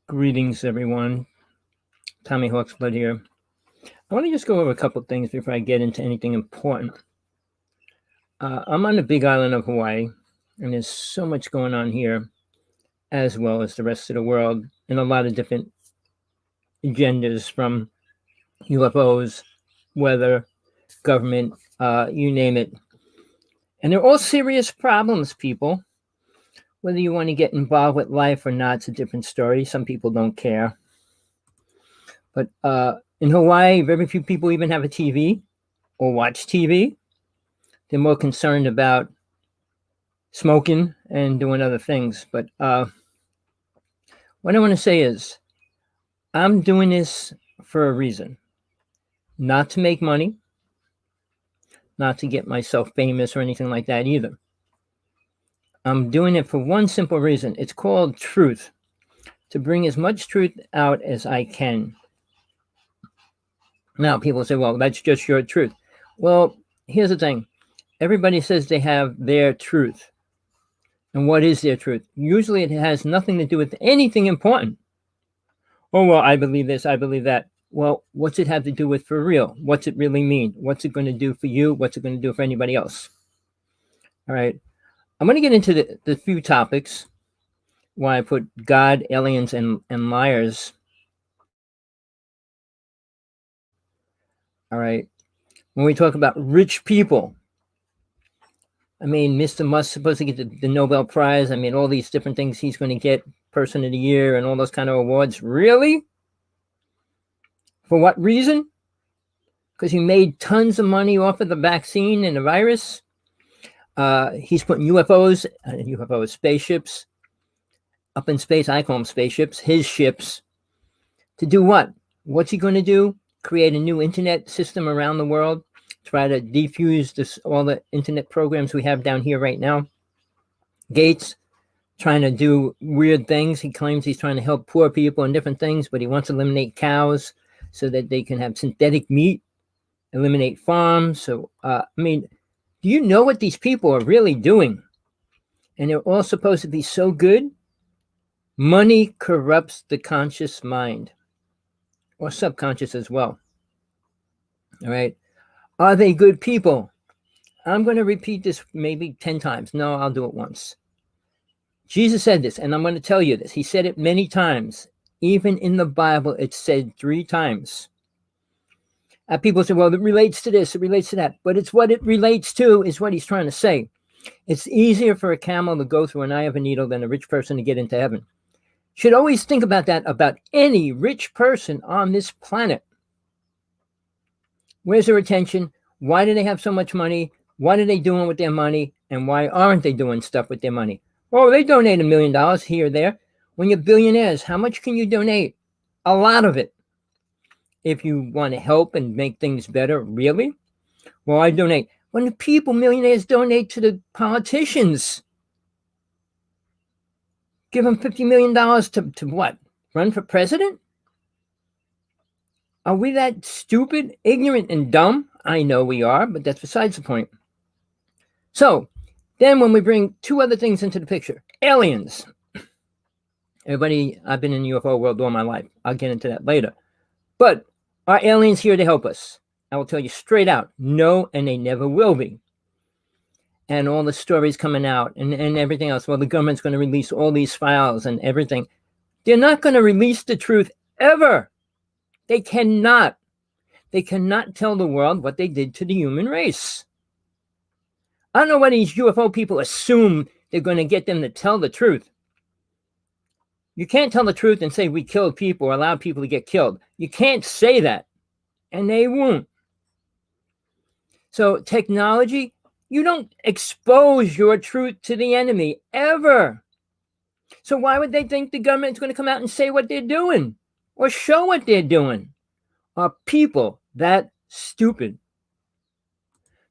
Greetings, everyone. Rev.Hawksblood here. I want to just go over a couple of things before I get into anything important. I'm on the big island of Hawaii, and there's so much going on here, as well as the rest of the world, and a lot of different agendas from UFOs, weather, government, you name it. And they're all serious problems, people. Whether you want to get involved with life or not, it's a different story. Some people don't care. But in Hawaii, very few people even have a TV or watch TV. They're more concerned about smoking and doing other things. But what I want to say is, I'm doing this for a reason. Not to make money, not to get myself famous or anything like that either. I'm doing it for one simple reason. It's called truth. To bring as much truth out as I can. Now, people say, well, that's just your truth. Well, here's the thing. Everybody says they have their truth. And what is their truth? Usually it has nothing to do with anything important. Oh, well, I believe this, I believe that. Well, what's it have to do with for real? What's it really mean? What's it going to do for you? What's it going to do for anybody else? All right. I'm going to get into the few topics. Why I put God, aliens, and liars. All right. When we talk about rich people, I mean, Mr. Musk's supposed to get the Nobel Prize. I mean, all these different things he's going to get, Person of the Year and all those kind of awards. Really? For what reason? Because he made tons of money off of the vaccine and the virus. He's putting UFOs, spaceships, up in space. I call them spaceships, his ships. To do what? What's he going to do? Create a new internet system around the world? Try to defuse all the internet programs we have down here right now. Gates trying to do weird things. He claims he's trying to help poor people and different things, but he wants to eliminate cows so that they can have synthetic meat, eliminate farms. So, I mean, do you know what these people are really doing? And they're all supposed to be so good. Money corrupts the conscious mind, or subconscious as well. All right. Are they good people? I'm going to repeat this maybe 10 times. No, I'll do it once. Jesus said this, and I'm going to tell you this. He said it many times. Even in the Bible, it's said 3 times. People say, well, it relates to this, it relates to that. But it's what it relates to is what he's trying to say. It's easier for a camel to go through an eye of a needle than a rich person to get into heaven. Should always think about that about any rich person on this planet. Where's their attention? Why do they have so much money? What are they doing with their money? And why aren't they doing stuff with their money? Oh, they donate $1 million here or there. When you're billionaires, how much can you donate? A lot of it. If you want to help and make things better, really? Well, I donate. When the people, millionaires, donate to the politicians, give them $50 million to what? Run for president? Are we that stupid, ignorant, and dumb? I know we are, but that's besides the point. So, then when we bring 2 other things into the picture, aliens. Everybody, I've been in the UFO world all my life. I'll get into that later. But are aliens here to help us? I will tell you straight out, no, and they never will be. And all the stories coming out and everything else, well, the government's going to release all these files and everything. They're not going to release the truth ever. They cannot. They cannot tell the world what they did to the human race. I don't know why these UFO people assume they're going to get them to tell the truth. You can't tell the truth and say we killed people or allowed people to get killed. You can't say that, and they won't. So technology, you don't expose your truth to the enemy, ever. So why would they think the government's going to come out and say what they're doing or show what they're doing? Are people that stupid?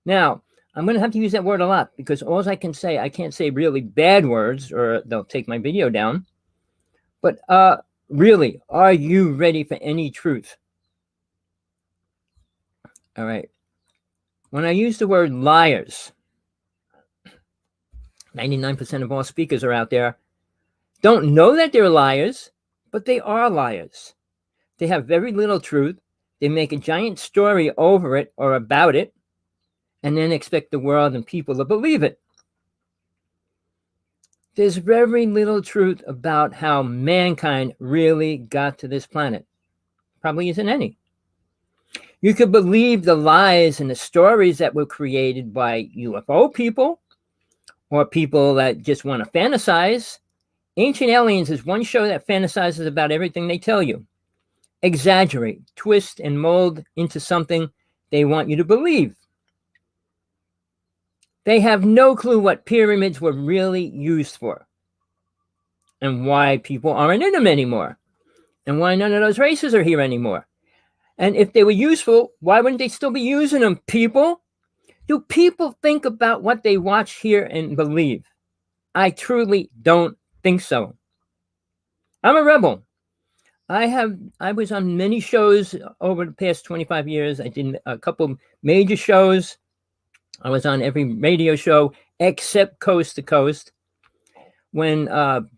Now, I'm going to have to use that word a lot because all I can say, I can't say really bad words or they'll take my video down. But really, are you ready for any truth? All right. When I use the word liars, 99% of all speakers are out there don't know that they're liars, But they are liars. They have very little truth. They make a giant story over it or about it, and then expect the world and people to believe it. There's very little truth about how mankind really got to this planet. Probably isn't any. You could believe the lies and the stories that were created by UFO people or people that just want to fantasize. Ancient Aliens is one show that fantasizes about everything they tell you. Exaggerate, twist, and mold into something they want you to believe. They have no clue what pyramids were really used for and why people aren't in them anymore and why none of those races are here anymore. And if they were useful, why wouldn't they still be using them, people? Do people think about what they watch, hear, and believe? I truly don't think so. I'm a rebel. I was on many shows over the past 25 years. I did a couple major shows. I was on every radio show except Coast to Coast. When Art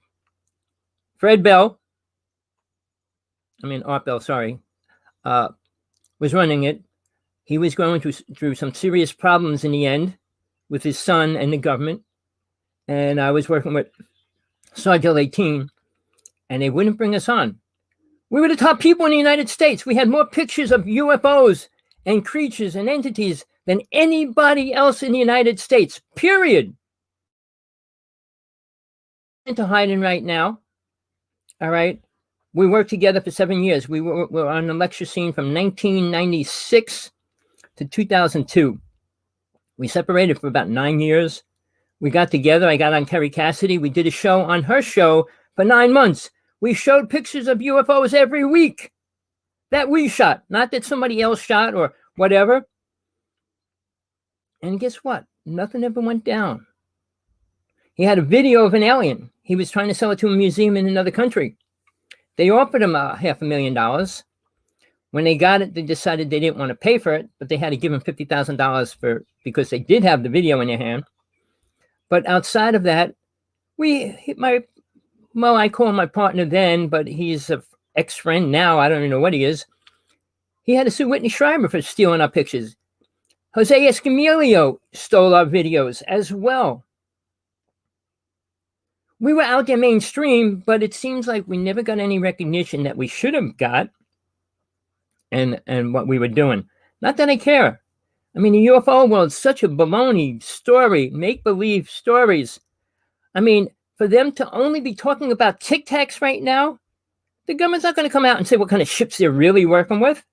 Bell, sorry, was running it, he was going through some serious problems in the end with his son and the government. And I was working with Sergeant 18, and they wouldn't bring us on. We were the top people in the United States. We had more pictures of UFOs and creatures and entities than anybody else in the United States, period. Into hiding right now, all right? We worked together for 7 years. We were on the lecture scene from 1996 to 2002. We separated for about 9 years. We got together. I got on Kerry Cassidy. We did a show on her show for 9 months. We showed pictures of UFOs every week that we shot, not that somebody else shot or whatever. And guess what? Nothing ever went down. He had a video of an alien. He was trying to sell it to a museum in another country. They offered him $500,000. When they got it, they decided they didn't want to pay for it, but they had to give him $50,000 because they did have the video in their hand. But outside of that, I call him my partner then, but he's an ex-friend now. I don't even know what he is. He had to sue Whitney Schreiber for stealing our pictures. Jose Escamillo stole our videos as well. We were out there mainstream, but it seems like we never got any recognition that we should have got and what we were doing. Not that I care. I mean, the UFO world is such a baloney story, make-believe stories. I mean, for them to only be talking about Tic Tacs right now, the government's not going to come out and say what kind of ships they're really working with.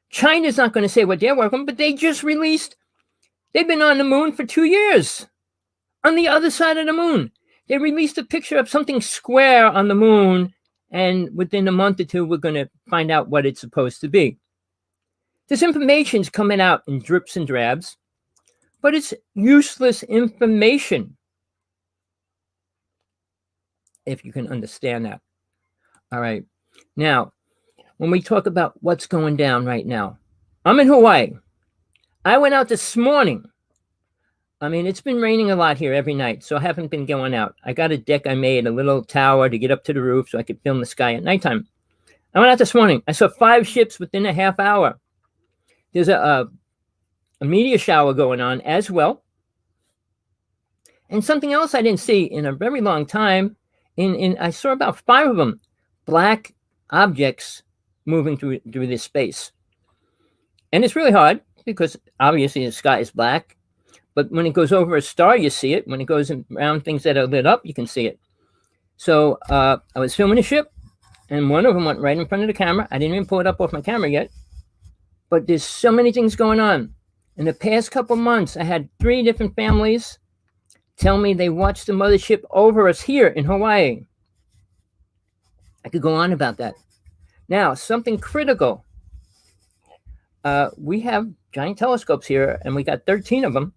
China's not going to say what they're working with, but they just released, they've been on the moon for 2 years. On the other side of the moon. They released a picture of something square on the moon, and within a month or two, we're going to find out what it's supposed to be. This information's coming out in drips and drabs, but it's useless information, if you can understand that. All right. Now, when we talk about what's going down right now, I'm in Hawaii. I went out this morning. I mean, it's been raining a lot here every night, so I haven't been going out. I got a deck I made, a little tower to get up to the roof so I could film the sky at nighttime. I went out this morning. I saw 5 ships within a half hour. There's a meteor shower going on as well. And something else I didn't see in a very long time, I saw about 5 of them, black objects moving through this space. And it's really hard because obviously the sky is black. But when it goes over a star, you see it. When it goes around things that are lit up, you can see it. So I was filming a ship, and one of them went right in front of the camera. I didn't even pull it up off my camera yet. But there's so many things going on. In the past couple months, I had 3 different families tell me they watched the mothership over us here in Hawaii. I could go on about that. Now, something critical. We have giant telescopes here, and we got 13 of them.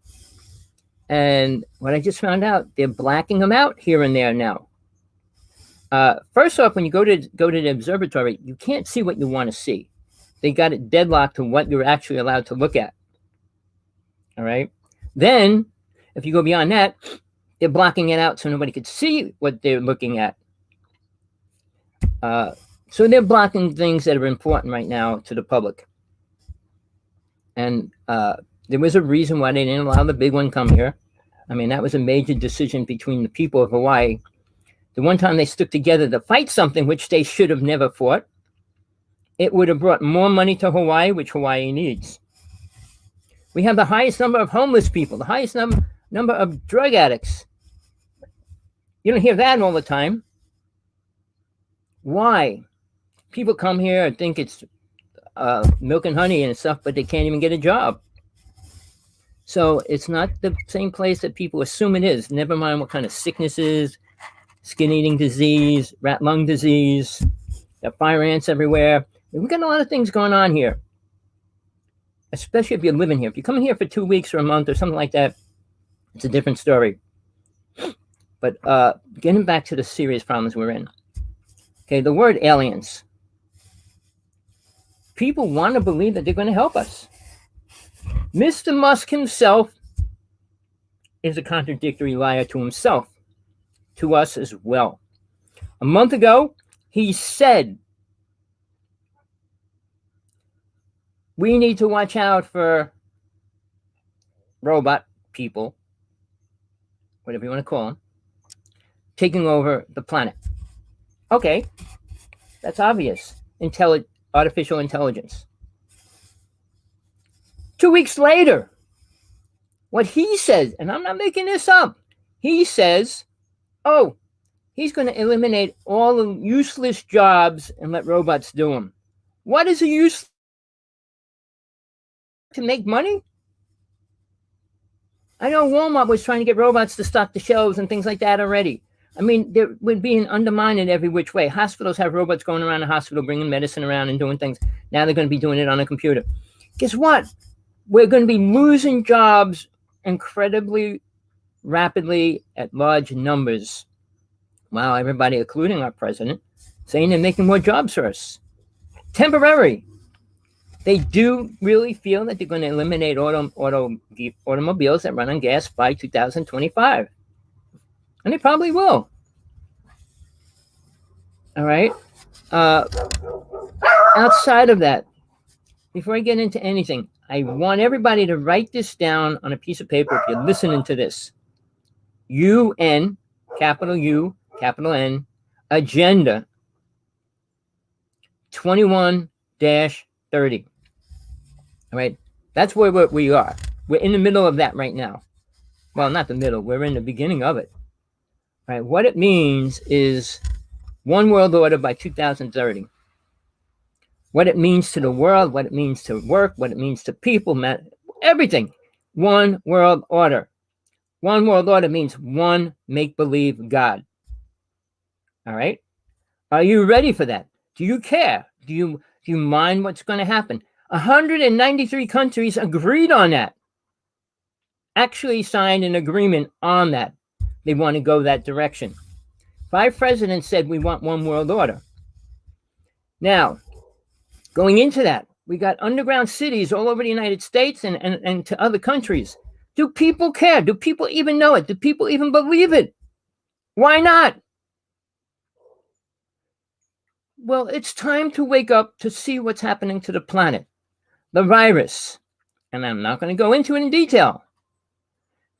And what I just found out, they're blacking them out here and there now. First off, when you go to the observatory, you can't see what you want to see. They got it deadlocked to what you're actually allowed to look at. All right. Then, if you go beyond that, they're blocking it out so nobody could see what they're looking at. So they're blocking things that are important right now to the public. And there was a reason why they didn't allow the big one come here. I mean, that was a major decision between the people of Hawaii. The one time they stuck together to fight something which they should have never fought, it would have brought more money to Hawaii, which Hawaii needs. We have the highest number of homeless people, the highest number of drug addicts. You don't hear that all the time. Why? People come here and think it's milk and honey and stuff, but they can't even get a job. So it's not the same place that people assume it is. Never mind what kind of sicknesses, skin-eating disease, rat lung disease, got fire ants everywhere. We've got a lot of things going on here, especially if you're living here. If you're coming here for 2 weeks or a month or something like that, it's a different story. But getting back to the serious problems we're in. Okay, the word aliens. People want to believe that they're going to help us. Mr. Musk himself is a contradictory liar to himself, to us as well. A month ago, he said, we need to watch out for robot people, whatever you want to call them, taking over the planet. Okay, that's obvious. Artificial intelligence. 2 weeks later, what he says, and I'm not making this up, he says, oh, he's going to eliminate all the useless jobs and let robots do them. What is a use to make money? I know Walmart was trying to get robots to stock the shelves and things like that already. I mean, they would be undermined in every which way. Hospitals have robots going around the hospital, bringing medicine around and doing things. Now they're going to be doing it on a computer. Guess what? We're going to be losing jobs incredibly rapidly at large numbers. Wow, everybody, including our president, saying they're making more jobs for us. Temporary. They do really feel that they're going to eliminate automobiles that run on gas by 2025. And they probably will. All right. Outside of that, before I get into anything, I want everybody to write this down on a piece of paper if you're listening to this. UN, capital U, capital N, Agenda 21-30. All right. That's where we are. We're in the middle of that right now. Well, not the middle. We're in the beginning of it. All right. What it means is one world order by 2030. What it means to the world, what it means to work, what it means to people, everything. One world order. One world order means one make-believe God. All right? Are you ready for that? Do you care? Do you mind what's going to happen? 193 countries agreed on that. Actually signed an agreement on that. They want to go that direction. 5 presidents said we want one world order. Now, going into that, we got underground cities all over the United States and to other countries. Do people care? Do people even know it? Do people even believe it? Why not? Well, it's time to wake up to see what's happening to the planet. The virus. And I'm not going to go into it in detail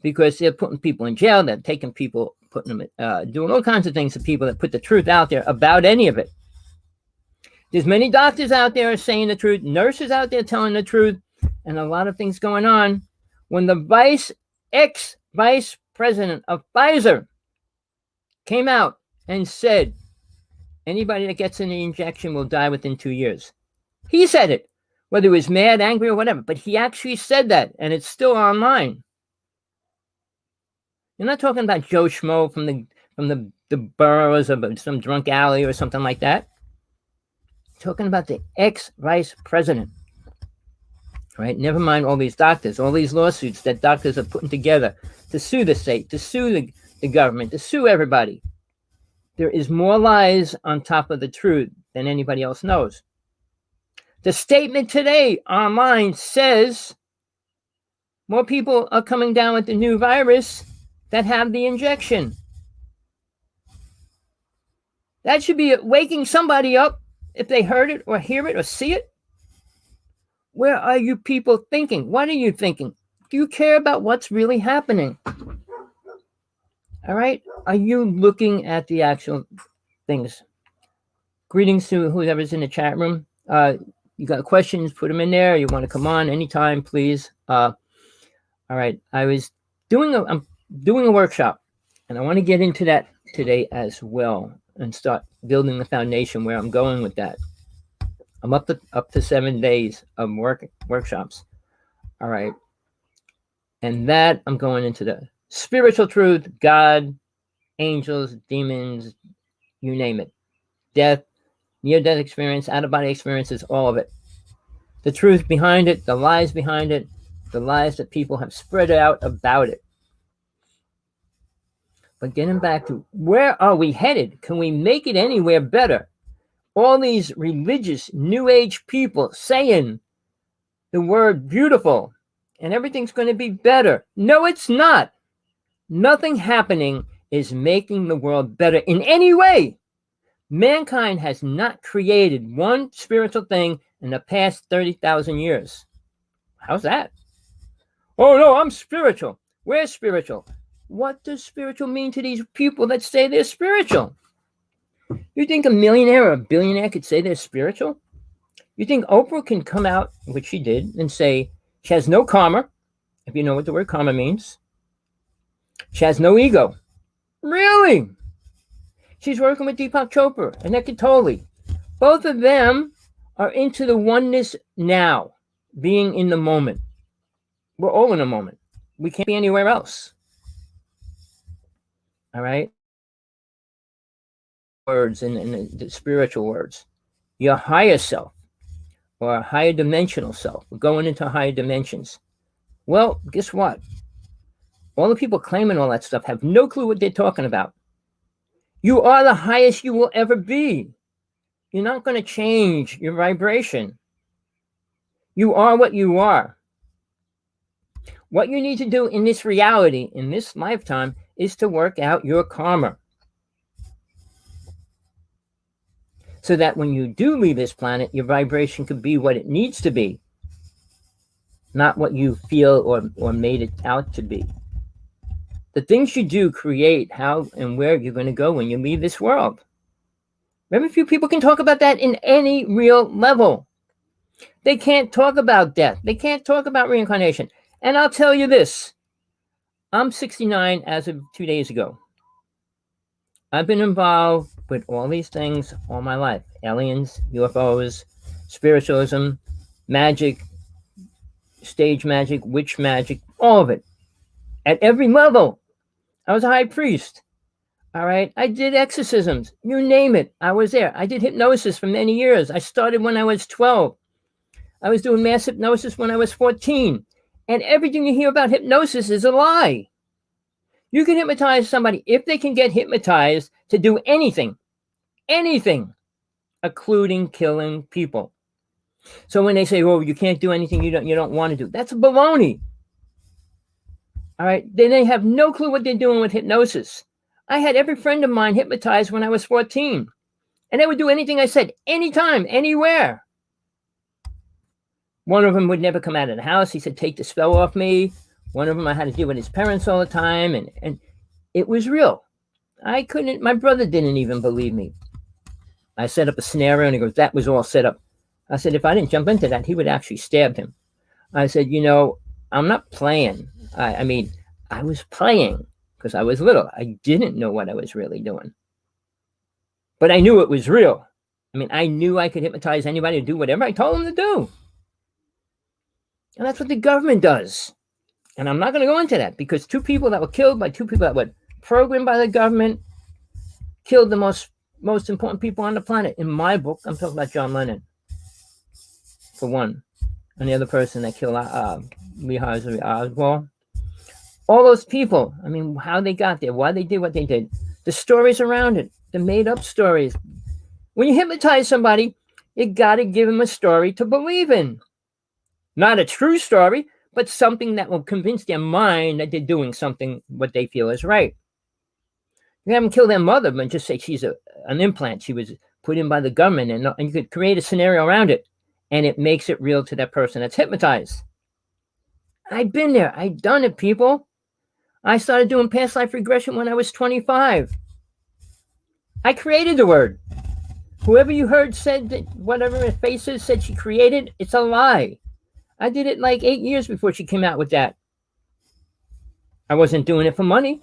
because they're putting people in jail. They're taking people, putting them, doing all kinds of things to people that put the truth out there about any of it. There's many doctors out there saying the truth, nurses out there telling the truth, and a lot of things going on. When the ex-vice president of Pfizer came out and said, anybody that gets an injection will die within 2 years. He said it, whether he was mad, angry, or whatever, but he actually said that, and it's still online. You're not talking about Joe Schmo from the boroughs of some drunk alley or something like that. Talking about the ex-vice president, right? Never mind all these doctors, all these lawsuits that doctors are putting together to sue the state, to sue the government, to sue everybody. There is more lies on top of the truth than anybody else knows. The statement today online says more people are coming down with the new virus that have the injection. That should be waking somebody up if they heard it or hear it or see it. Where are you people thinking? What are you thinking? Do you care about what's really happening? All right? Are you looking at the actual things? Greetings to whoever's in the chat room. You got questions, put them in there. You want to come on anytime, please. All right. I'm doing a workshop, and I want to get into that today as well and start building the foundation where I'm going with that. I'm up to 7 days of workshops. All right. And that I'm going into the spiritual truth, God, angels, demons, you name it. Death, near-death experience, out-of-body experiences, all of it. The truth behind it, the lies behind it, the lies that people have spread out about it. But getting back to where are we headed? Can we make it anywhere better? All these religious New Age people saying the word beautiful and everything's going to be better. No, it's not. Nothing happening is making the world better in any way. Mankind has not created one spiritual thing in the past 30,000 years. How's that? Oh, no, I'm spiritual. We're spiritual. What does spiritual mean to these people that say they're spiritual? You think a millionaire or a billionaire could say they're spiritual? You think Oprah can come out, which she did, and say she has no karma, if you know what the word karma means. She has no ego. Really? She's working with Deepak Chopra and Eckhart Tolle. Both of them are into the oneness now, being in the moment. We're all in a moment. We can't be anywhere else. All right? Words and the spiritual words. Your higher self or a higher dimensional self. We're going into higher dimensions. Well, guess what? All the people claiming all that stuff have no clue what they're talking about. You are the highest you will ever be. You're not going to change your vibration. You are what you are. What you need to do in this reality, in this lifetime, is to work out your karma. So that when you do leave this planet, your vibration could be what it needs to be, not what you feel or made it out to be. The things you do create how and where you're going to go when you leave this world. Very few people can talk about that in any real level. They can't talk about death. They can't talk about reincarnation. And I'll tell you this. I'm 69 as of 2 days ago. I've been involved with all these things all my life. Aliens, UFOs, spiritualism, magic, stage magic, witch magic, all of it. At every level. I was a high priest. All right. I did exorcisms. You name it. I was there. I did hypnosis for many years. I started when I was 12. I was doing mass hypnosis when I was 14. And everything you hear about hypnosis is a lie. You can hypnotize somebody if they can get hypnotized to do anything, including killing people. So when they say, "Oh, you can't do anything you don't want to do," that's baloney. All right, then they have no clue what they're doing with hypnosis. I had every friend of mine hypnotized when I was 14, and they would do anything I said, anytime, anywhere. One of them would never come out of the house. He said, "Take the spell off me." One of them I had to deal with his parents all the time, and it was real. My brother didn't even believe me. I set up a scenario, and he goes, "That was all set up." I said, if I didn't jump into that, he would actually stab him. I said, I'm not playing. I was playing because I was little. I didn't know what I was really doing. But I knew it was real. I knew I could hypnotize anybody to do whatever I told them to do. And that's what the government does. And I'm not going to go into that because 2 people that were killed by 2 people that were programmed by the government killed the most important people on the planet. In my book, I'm talking about John Lennon, for one. And the other person that killed Lee Harvey Oswald. All those people, how they got there, why they did what they did. The stories around it, the made-up stories. When you hypnotize somebody, you got to give them a story to believe in. Not a true story, but something that will convince their mind that they're doing something what they feel is right. You haven't killed their mother, but just say she's an implant. She was put in by the government, and you could create a scenario around it, and it makes it real to that person that's hypnotized. I've been there. I've done it, people. I started doing past life regression when I was 25. I created the word. Whoever you heard said that whatever her face is said she created, it's a lie. I did it like 8 years before she came out with that. I wasn't doing it for money.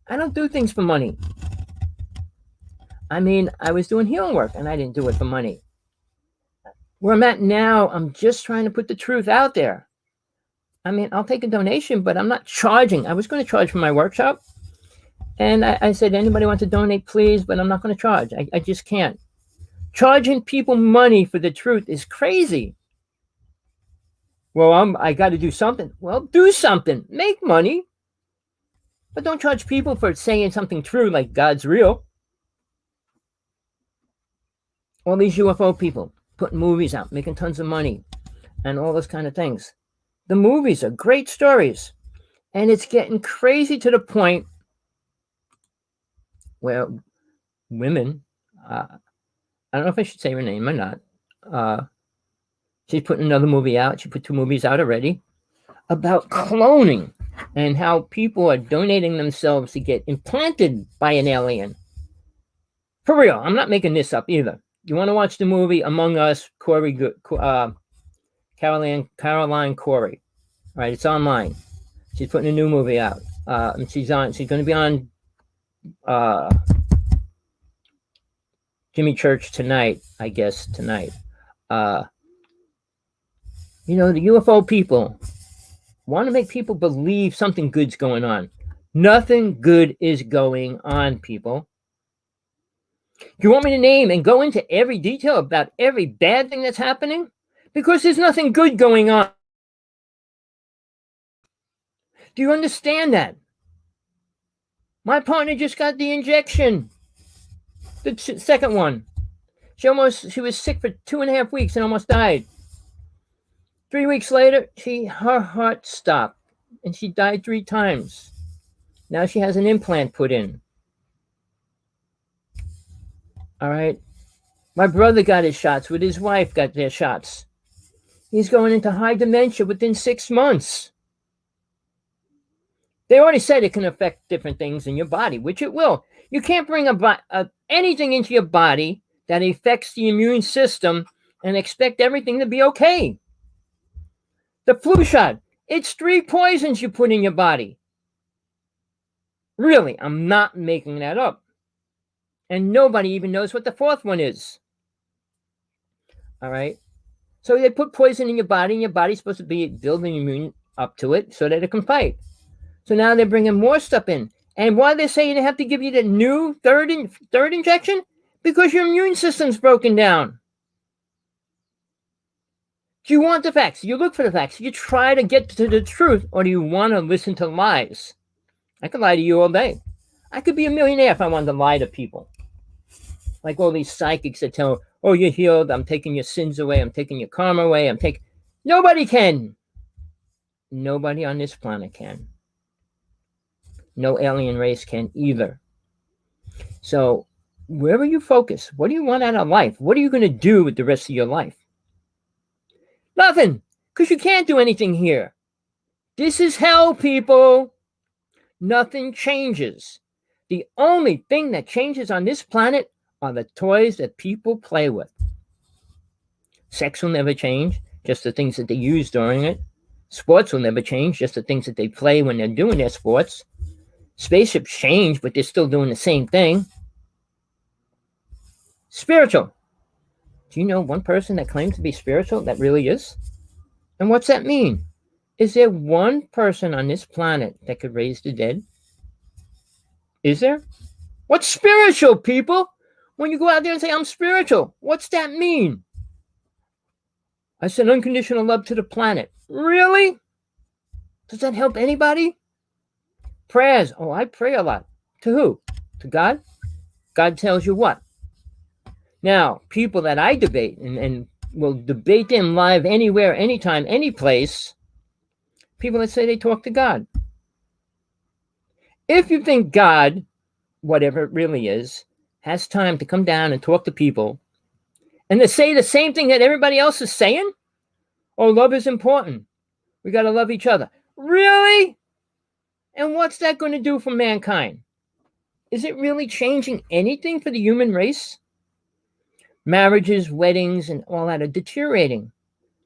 I don't do things for money. I mean, I was doing healing work and I didn't do it for money. Where I'm at now, I'm just trying to put the truth out there. I mean, I'll take a donation, but I'm not charging. I was going to charge for my workshop. And I said, anybody wants to donate, please, but I'm not going to charge. I just can't. Charging people money for the truth is crazy. Well, I got to do something. Well, do something. Make money. But don't charge people for saying something true like God's real. All these UFO people putting movies out, making tons of money, and all those kind of things. The movies are great stories. And it's getting crazy to the point where women, I don't know if I should say her name or not. She's putting another movie out. She put 2 movies out already about cloning and how people are donating themselves to get implanted by an alien. For real, I'm not making this up either. You want to watch the movie Among Us, Caroline Corey. All right, it's online. She's putting a new movie out. And she's going to be on Jimmy Church tonight, I guess, tonight. The UFO people want to make people believe something good's going on. Nothing good is going on, people. Do you want me to name and go into every detail about every bad thing that's happening? Because there's nothing good going on. Do you understand that? My partner just got the injection. The second one. She was sick for 2.5 weeks and almost died. 3 weeks later, her heart stopped and she died 3 times. Now she has an implant put in. All right. My brother got his shots with his wife, got their shots. He's going into high dementia within 6 months. They already said it can affect different things in your body, which it will. You can't bring anything into your body that affects the immune system and expect everything to be okay. The flu shot, it's 3 poisons you put in your body. Really, I'm not making that up. And nobody even knows what the 4th one is. All right? So they put poison in your body, and your body's supposed to be building immune up to it so that it can fight. So now they're bringing more stuff in. And why they're saying they have to give you the new third injection? Because your immune system's broken down. Do you want the facts? You look for the facts. You try to get to the truth, or do you want to listen to lies? I could lie to you all day. I could be a millionaire if I wanted to lie to people. Like all these psychics that tell, oh, you're healed. I'm taking your sins away. I'm taking your karma away. Nobody can. Nobody on this planet can. No alien race can either. So wherever you focus, what do you want out of life? What are you going to do with the rest of your life? Nothing, because you can't do anything here. This is hell, people. Nothing changes. The only thing that changes on this planet are the toys that people play with. Sex will never change, just the things that they use during it. Sports will never change, just the things that they play when they're doing their sports. Spaceships change, but they're still doing the same thing. Spiritual. Do you know one person that claims to be spiritual that really is? And what's that mean? Is there one person on this planet that could raise the dead? Is there? What's spiritual, people? When you go out there and say, I'm spiritual, what's that mean? I said unconditional love to the planet. Really? Does that help anybody? Prayers. Oh, I pray a lot. To who? To God? God tells you what? Now, people that I debate and will debate them live anywhere, anytime, any place, people that say they talk to God. If you think God whatever it really is, has time to come down and talk to people and to say the same thing that everybody else is saying? Oh, love is important. We got to love each other. Really? And what's that going to do for mankind? Is it really changing anything for the human race? Marriages, weddings, and all that are deteriorating.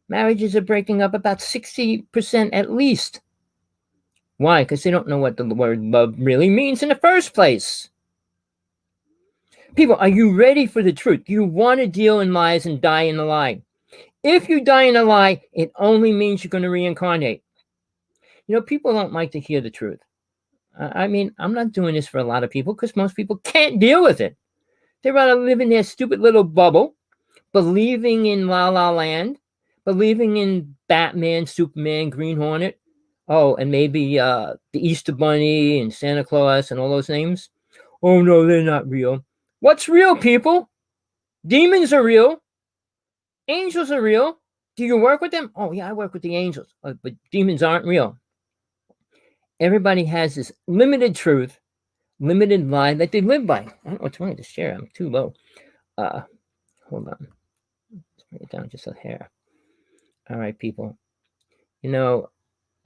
Marriages are breaking up about 60% at least. Why? Because they don't know what the word love really means in the first place. People, are you ready for the truth? Do you want to deal in lies and die in a lie? If you die in a lie, it only means you're going to reincarnate. You know, people don't like to hear the truth. I mean, I'm not doing this for a lot of people because most people can't deal with it. They rather live in their stupid little bubble, believing in La La Land, believing in Batman, Superman, Green Hornet, oh, and maybe the Easter Bunny and Santa Claus and all those names. Oh, no, they're not real. What's real, people? Demons are real. Angels are real. Do you work with them? Oh, yeah, I work with the angels. But demons aren't real. Everybody has this limited truth, limited lie that they live by. I don't know what's wrong with this chair. I'm too low. Hold on. Let's bring it down just a hair. All right, people. You know,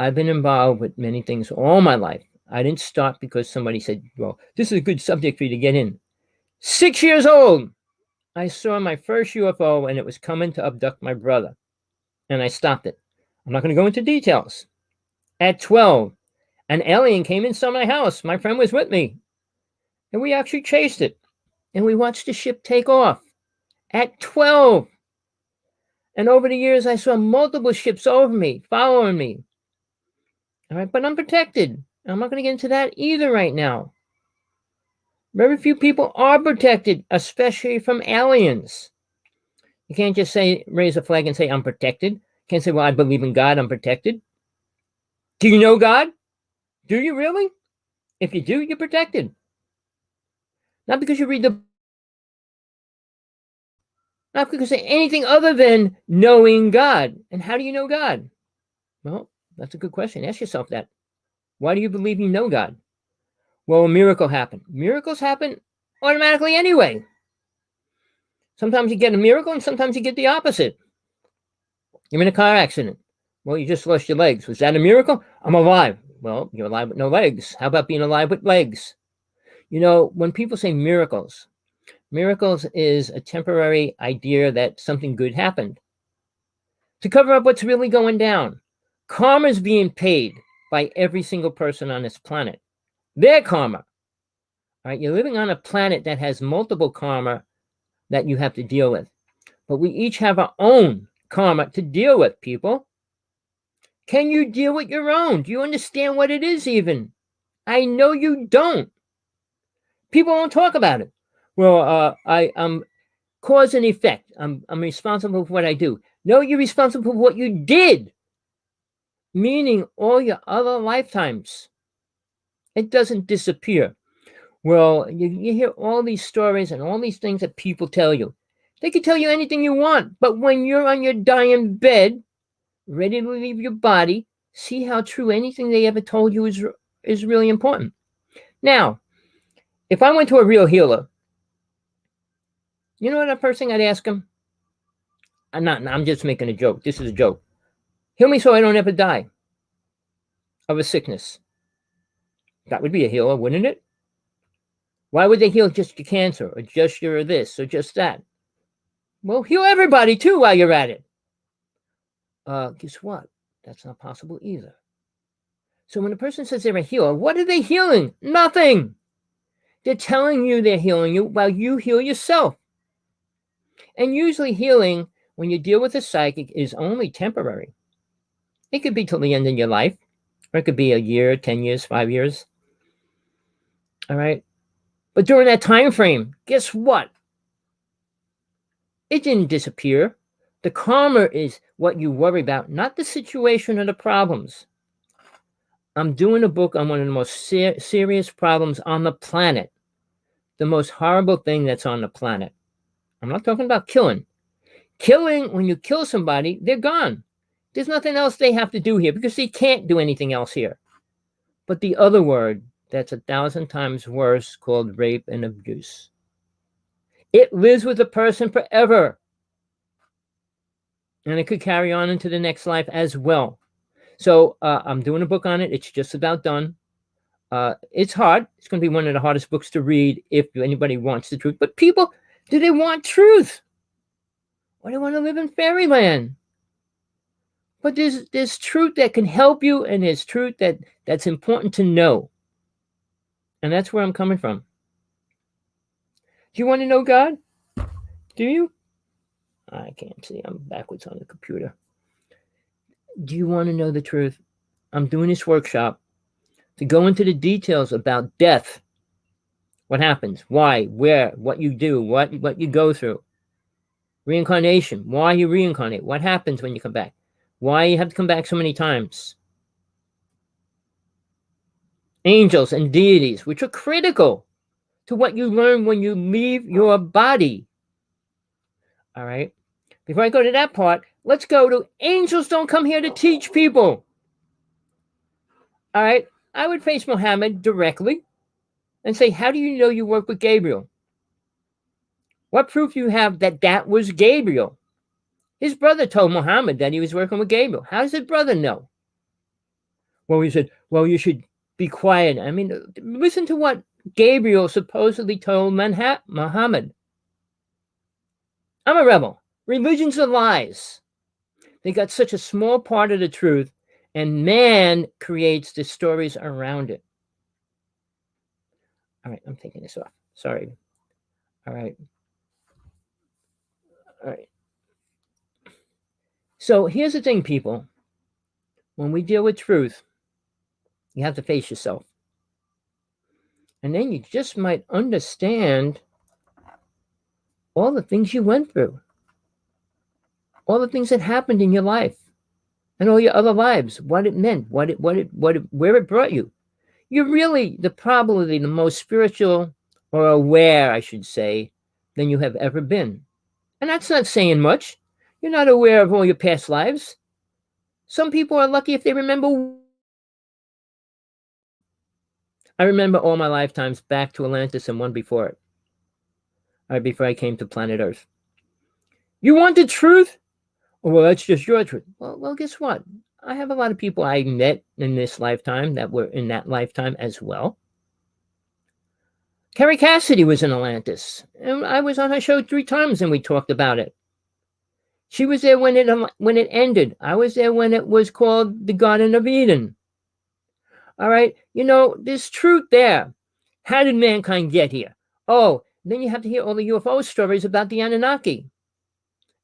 I've been involved with many things all my life. I didn't start because somebody said, well, this is a good subject for you to get in. 6 years old, I saw my first UFO and it was coming to abduct my brother. And I stopped it. I'm not going to go into details. At 12, an alien came inside my house. My friend was with me. And we actually chased it. And we watched the ship take off. At 12. And over the years, I saw multiple ships over me, following me. All right, but I'm protected. I'm not going to get into that either right now. Very few people are protected, especially from aliens. You can't just say, raise a flag and say, I'm protected. You can't say, well, I believe in God, I'm protected. Do you know God? Do you really? If you do, you're protected. Not because you read the not because of anything other than knowing God. And how do you know God? Well, that's a good question. Ask yourself that. Why do you believe you know God? Well, a miracle happened. Miracles happen automatically anyway. Sometimes you get a miracle and sometimes you get the opposite. You're in a car accident. Well, you just lost your legs. Was that a miracle? I'm alive. Well, you're alive with no legs. How about being alive with legs? You know, when people say miracles is a temporary idea that something good happened to cover up what's really going down. Karma is being paid by every single person on this planet. Their karma. All right, you're living on a planet that has multiple karma that you have to deal with. But we each have our own karma to deal with, people. Can you deal with your own? Do you understand what it is even? I know you don't. People won't talk about it. Well, I'm cause and effect. I'm responsible for what I do. No, you're responsible for what you did. Meaning all your other lifetimes. It doesn't disappear. Well, you hear all these stories and all these things that people tell you. They can tell you anything you want, but when you're on your dying bed, ready to leave your body, see how true anything they ever told you is really important. Now, if I went to a real healer, you know what the first thing I'd ask him? I'm just making a joke. This is a joke. Heal me so I don't ever die of a sickness. That would be a healer, wouldn't it? Why would they heal just your cancer or just your this or just that? Well, heal everybody too while you're at it. Guess what? That's not possible either. So when a person says they're a healer, what are they healing? Nothing. They're telling you they're healing you while you heal yourself. And usually healing, when you deal with a psychic, is only temporary. It could be till the end of your life, or it could be a year, 10 years, 5 years. All right. But during that time frame, guess what? It didn't disappear. The karma is what you worry about, not the situation or the problems. I'm doing a book on one of the most serious problems on the planet. The most horrible thing that's on the planet. I'm not talking about killing. Killing, when you kill somebody, they're gone. There's nothing else they have to do here because they can't do anything else here. But the other word, that's 1,000 times worse, called rape and abuse. It lives with a person forever. And it could carry on into the next life as well. So I'm doing a book on it. It's just about done. It's hard. It's going to be one of the hardest books to read if anybody wants the truth. But people, do they want truth? Or they want to live in fairyland? But there's truth that can help you, and there's truth that's important to know. And that's where I'm coming from. Do you want to know God? Do you? I can't see. I'm backwards on the computer. Do you want to know the truth? I'm doing this workshop to go into the details about death. What happens? Why? Where? What you do? What you go through? Reincarnation. Why you reincarnate? What happens when you come back? Why you have to come back so many times? Angels and deities, which are critical to what you learn when you leave your body. All right. Before I go to that part, let's go to angels don't come here to teach people. All right. I would face Muhammad directly and say, how do you know you work with Gabriel? What proof do you have that that was Gabriel? His brother told Muhammad that he was working with Gabriel. How does his brother know? Well, he said, well, you should be quiet. I mean, listen to what Gabriel supposedly told Muhammad. I'm a rebel. Religions are lies. They got such a small part of the truth, and man creates the stories around it. All right, I'm taking this off. Sorry. All right. All right. So here's the thing, people. When we deal with truth, you have to face yourself. And then you just might understand all the things you went through, all the things that happened in your life, and all your other lives, what it meant, where it brought you. You're really probably the most spiritual or aware, I should say, than you have ever been. And that's not saying much. You're not aware of all your past lives. Some people are lucky if they remember. I remember all my lifetimes back to Atlantis and one before it. All right, before I came to planet Earth. You want the truth? Oh, well, that's just your truth. Well, guess what? I have a lot of people I met in this lifetime that were in that lifetime as well. Carrie Cassidy was in Atlantis, and I was on her show 3 times, and we talked about it. She was there when it ended. I was there when it was called the Garden of Eden. All right, there's truth there. How did mankind get here? Oh, then you have to hear all the UFO stories about the Anunnaki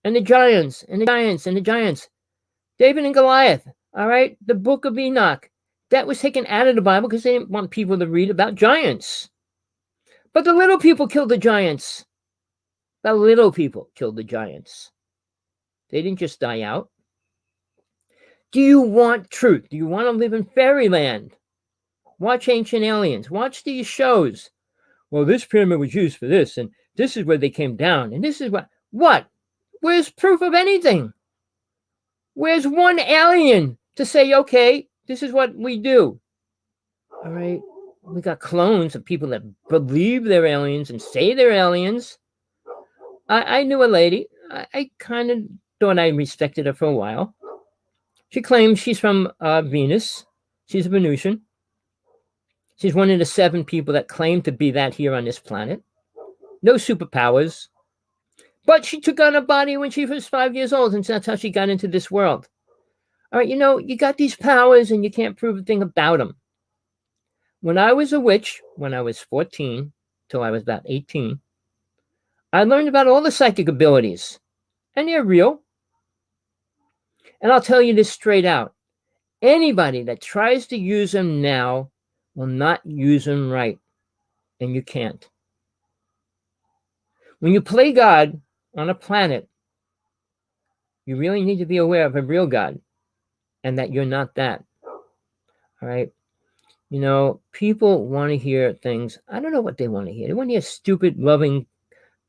and the giants and the giants and the giants. David and Goliath, all right, the book of Enoch. That was taken out of the Bible because they didn't want people to read about giants. But the little people killed the giants. The little people killed the giants. They didn't just die out. Do you want truth? Do you want to live in fairyland? Watch Ancient Aliens. Watch these shows. Well, this pyramid was used for this, and this is where they came down, and this is what? What? Where's proof of anything? Where's one alien to say, okay, this is what we do? All right. We got clones of people that believe they're aliens and say they're aliens. I knew a lady. I kind of thought I respected her for a while. She claims she's from Venus. She's a Venusian. She's one of the 7 people that claim to be that here on this planet. No superpowers. But she took on a body when she was 5 years old, and that's how she got into this world. All right, you got these powers, and you can't prove a thing about them. When I was a witch, when I was 14, till I was about 18, I learned about all the psychic abilities, and they're real. And I'll tell you this straight out. Anybody that tries to use them now will not use them right, and you can't. When you play God on a planet, you really need to be aware of a real God and that you're not that. All right? People want to hear things. I don't know what they want to hear. They want to hear stupid, loving,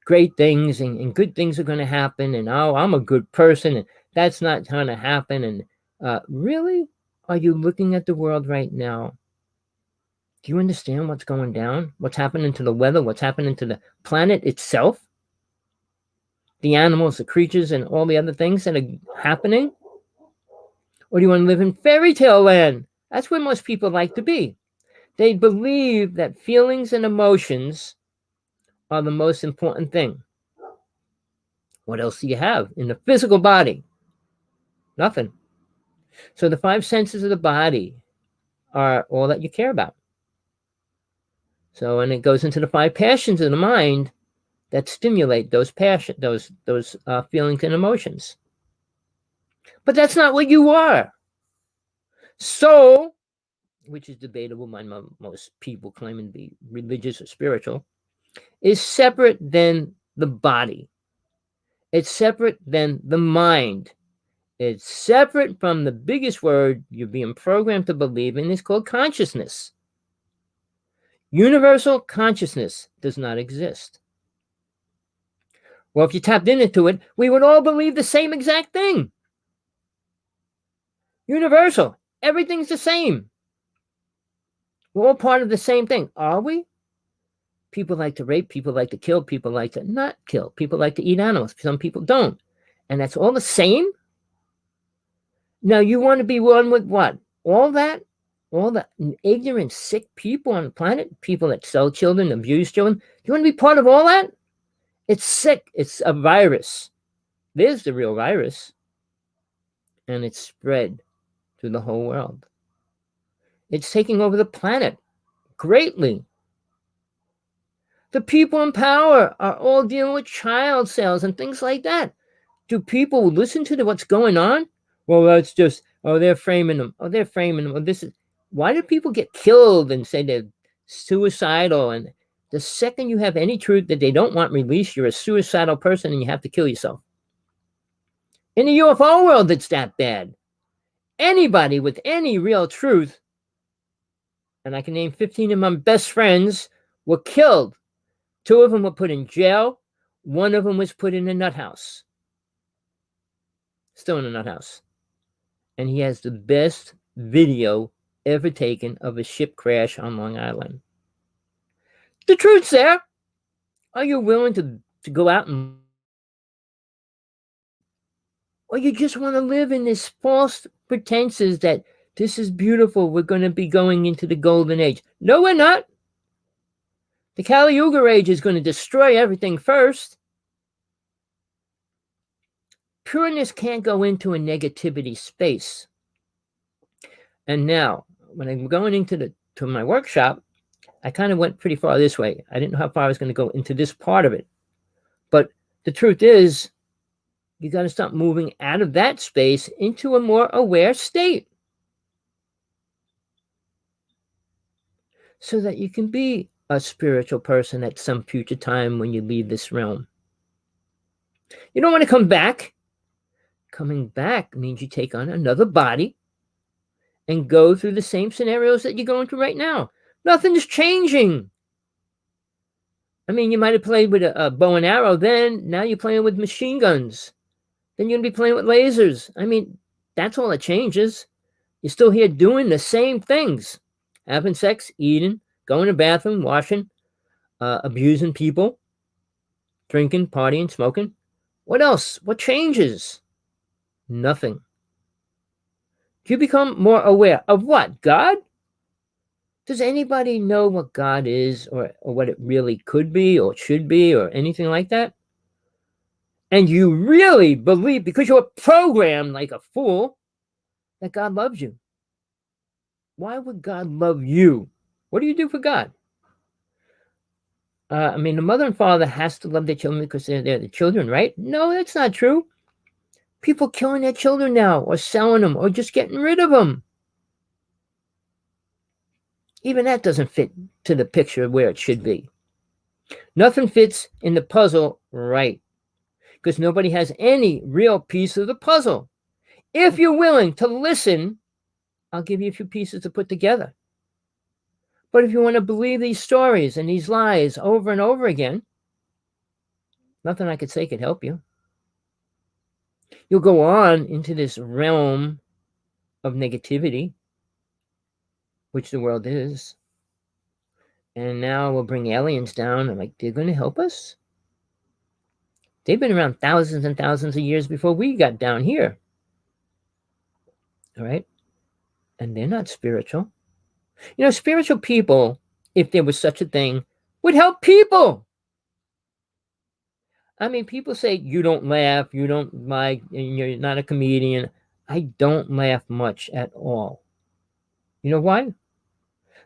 great things and good things are going to happen. And, oh, I'm a good person. And that's not going to happen. And really? Are you looking at the world right now? Do you understand what's going down? What's happening to the weather? What's happening to the planet itself? The animals, the creatures, and all the other things that are happening? Or do you want to live in fairy tale land? That's where most people like to be. They believe that feelings and emotions are the most important thing. What else do you have in the physical body? Nothing. So the five senses of the body are all that you care about. So, and it goes into the five passions of the mind that stimulate those feelings and emotions. But that's not what you are. Soul, which is debatable by most people claiming to be religious or spiritual, is separate than the body. It's separate than the mind. It's separate from the biggest word you're being programmed to believe in. It's called consciousness. Universal consciousness does not exist. Well, if you tapped into it, we would all believe the same exact thing. Universal. Everything's the same. We're all part of the same thing. Are we? People like to rape. People like to kill. People like to not kill. People like to eat animals. Some people don't. And that's all the same? Now, you want to be one with what? All that? All the ignorant, sick people on the planet? People that sell children, abuse children? You want to be part of all that? It's sick. It's a virus. There's the real virus. And it's spread through the whole world. It's taking over the planet greatly. The people in power are all dealing with child sales and things like that. Do people listen to what's going on? Well, that's just, oh, they're framing them. Oh, they're framing them. Oh, this is, why do people get killed and say they're suicidal? And the second you have any truth that they don't want released, you're a suicidal person and you have to kill yourself. In the UFO world, it's that bad. Anybody with any real truth, and I can name 15 of my best friends, were killed. 2 of them were put in jail. 1 of them was put in a nut house. Still in a nut house. And he has the best video ever taken of a ship crash on Long Island. The truth's there. Are you willing to go out and... Or you just want to live in this false pretenses that this is beautiful, we're going to be going into the golden age? No, we're not. The Kali Yuga age is going to destroy everything first. Pureness can't go into a negativity space. And now, when I'm going into my workshop, I kind of went pretty far this way. I didn't know how far I was going to go into this part of it. But the truth is, you got to start moving out of that space into a more aware state, so that you can be a spiritual person at some future time when you leave this realm. You don't want to come back. Coming back means you take on another body and go through the same scenarios that you're going through right now. Nothing's changing. I mean, you might have played with a bow and arrow then. Now you're playing with machine guns. Then you're going to be playing with lasers. I mean, that's all that changes. You're still here doing the same things. Having sex, eating, going to the bathroom, washing, abusing people, drinking, partying, smoking. What else? What changes? Nothing. Do you become more aware of what? God? Does anybody know what God is, or what it really could be or should be or anything like that? And you really believe, because you're programmed like a fool, that God loves you. Why would God love you? What do you do for God? I mean, the mother and father has to love their children because they're the children, right? No, that's not true. People killing their children now, or selling them, or just getting rid of them. Even that doesn't fit to the picture of where it should be. Nothing fits in the puzzle right, because nobody has any real piece of the puzzle. If you're willing to listen, I'll give you a few pieces to put together. But if you want to believe these stories and these lies over and over again, nothing I could say could help you. You'll go on into this realm of negativity, which the world is. And now we'll bring aliens down. I'm like, they're going to help us? They've been around thousands and thousands of years before we got down here. All right? And they're not spiritual. You know, spiritual people, if there was such a thing, would help people. I mean, people say you don't laugh, you don't like, and you're not a comedian. I don't laugh much at all. You know why?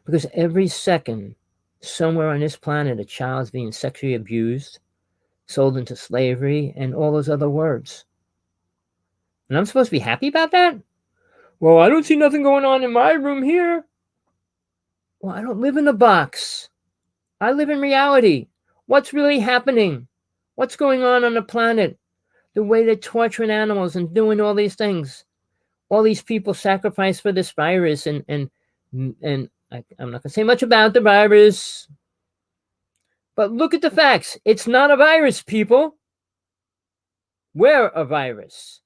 Because every second, somewhere on this planet, a child's being sexually abused, sold into slavery, and all those other words. And I'm supposed to be happy about that? Well, I don't see nothing going on in my room here. Well, I don't live in a box. I live in reality. What's really happening? What's going on the planet? The way they're torturing animals and doing all these things. All these people sacrifice for this virus, and I'm not gonna say much about the virus, but look at the facts. It's not a virus, people. We're a virus.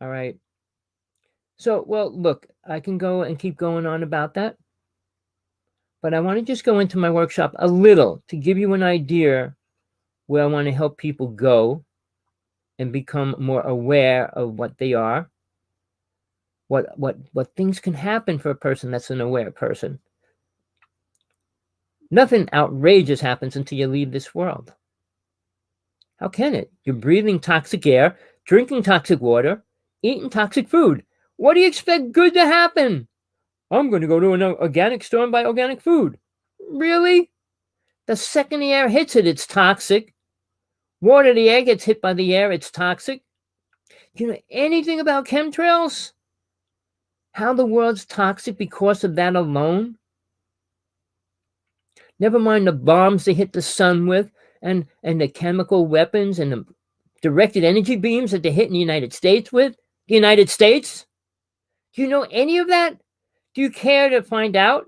All right. So, well, look, I can go and keep going on about that, but I want to just go into my workshop a little to give you an idea where I want to help people go and become more aware of what they are, what things can happen for a person that's an aware person. Nothing outrageous happens until you leave this world. How can it? You're breathing toxic air, drinking toxic water, eating toxic food. What do you expect good to happen? I'm going to go to an organic store and buy organic food. Really? The second the air hits it, it's toxic. Water, the air gets hit by the air, it's toxic. Do you know anything about chemtrails? How the world's toxic because of that alone? Never mind the bombs they hit the sun with, and the chemical weapons and the directed energy beams that they hit in the United States with. The United States? Do you know any of that? Do you care to find out?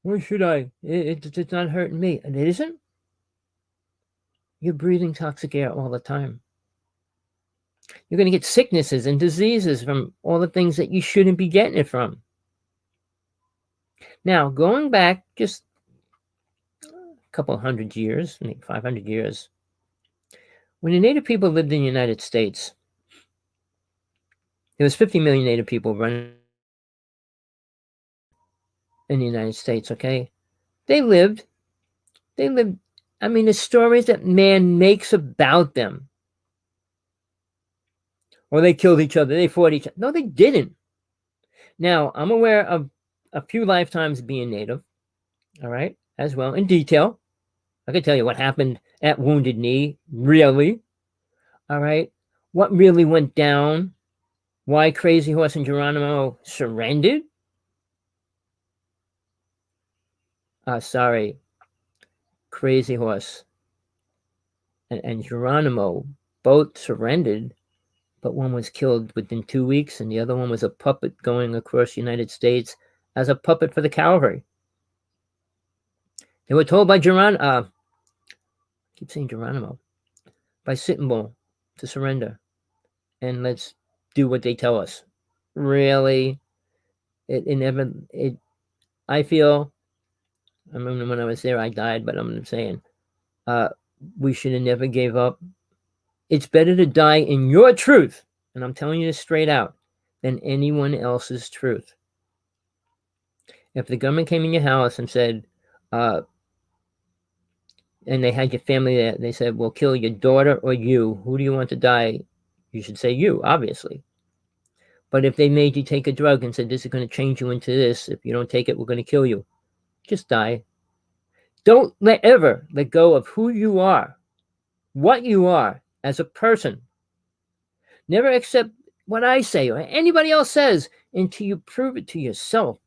Why should I? It's not hurting me. And it isn't? You're breathing toxic air all the time. You're going to get sicknesses and diseases from all the things that you shouldn't be getting it from. Now, going back just a couple hundred years, maybe 500 years, when the Native people lived in the United States, there was 50 million Native people running in the United States, okay? They lived, I mean, the stories that man makes about them. Or they killed each other, they fought each other. No, they didn't. Now, I'm aware of a few lifetimes being Native, all right, as well, in detail. I can tell you what happened at Wounded Knee, really, all right? What really went down, why Crazy Horse and Geronimo surrendered. Sorry, Crazy Horse and Geronimo both surrendered, but one was killed within 2 weeks, and the other one was a puppet going across the United States as a puppet for the cavalry. They were told by I keep saying Geronimo, by Sitting Bull to surrender, and let's do what they tell us. Really, I feel, I remember when I was there, I died, but I'm saying, we should have never gave up. It's better to die in your truth, and I'm telling you this straight out, than anyone else's truth. If the government came in your house and said, and they had your family there, they said, we'll kill your daughter or you. Who do you want to die? You should say you, obviously. But if they made you take a drug and said, this is going to change you into this, if you don't take it, we're going to kill you, just die. Don't ever let go of who you are, what you are as a person. Never accept what I say or anybody else says until you prove it to yourself.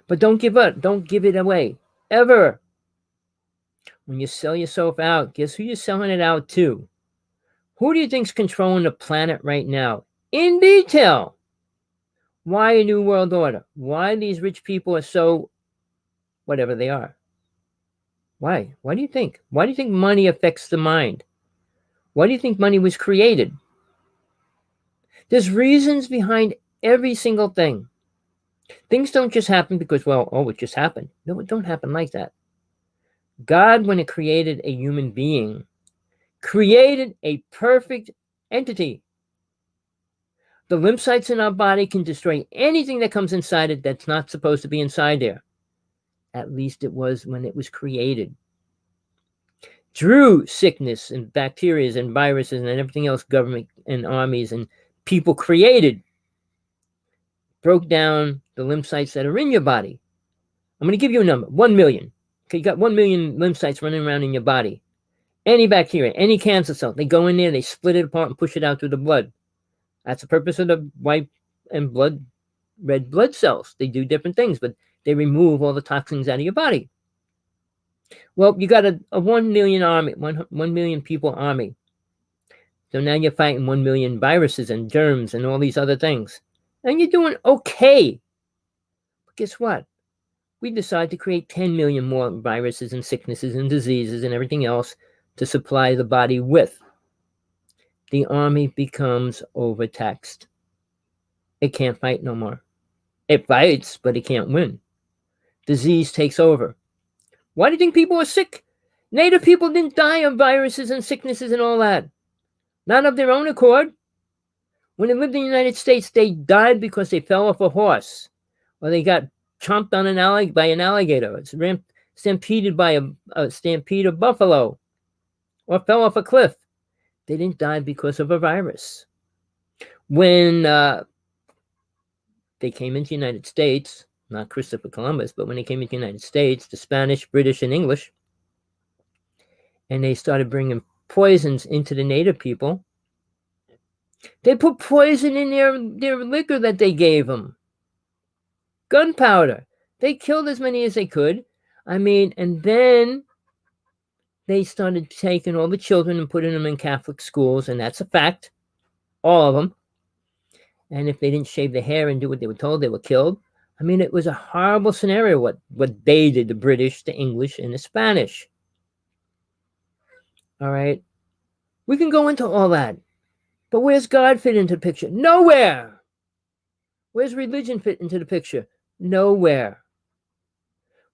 But don't give up. Don't give it away, ever. When you sell yourself out, guess who you're selling it out to? Who do you think's controlling the planet right now? In detail. Why a new world order? Why these rich people are so whatever they are? Why? Why do you think? Why do you think money affects the mind? Why do you think money was created? There's reasons behind every single thing. Things don't just happen because, well, oh, it just happened. No, it don't happen like that. God, when it created a human being, created a perfect entity. The lymphocytes in our body can destroy anything that comes inside it that's not supposed to be inside there. At least it was when it was created. Through sickness and bacteria and viruses and everything else government and armies and people created, broke down the lymphocytes that are in your body. I'm going to give you a number, 1 million. Okay, you got 1 million lymphocytes running around in your body. Any bacteria, any cancer cell, they go in there, they split it apart and push it out through the blood. That's the purpose of the white and red blood cells. They do different things, but they remove all the toxins out of your body. Well, you got a 1 million army, 1 million people army. So now you're fighting 1 million viruses and germs and all these other things. And you're doing okay. But guess what? We decide to create 10 million more viruses and sicknesses and diseases and everything else to supply the body with. The army becomes overtaxed. It can't fight no more. It fights, but it can't win. Disease takes over. Why do you think people are sick? Native people didn't die of viruses and sicknesses and all that. Not of their own accord. When they lived in the United States, they died because they fell off a horse, or they got chomped on by an alligator. It's stampeded by a stampede of buffalo, or fell off a cliff. They didn't die because of a virus. When they came into the United States, not Christopher Columbus, but when they came into the United States, the Spanish, British, and English, and they started bringing poisons into the native people, they put poison in their liquor that they gave them. Gunpowder. They killed as many as they could. I mean, and then they started taking all the children and putting them in Catholic schools, and that's a fact. All of them. And if they didn't shave their hair and do what they were told, they were killed. I mean, it was a horrible scenario what they did, the British, the English, and the Spanish. All right? We can go into all that. But where's God fit into the picture? Nowhere. Where's religion fit into the picture? Nowhere.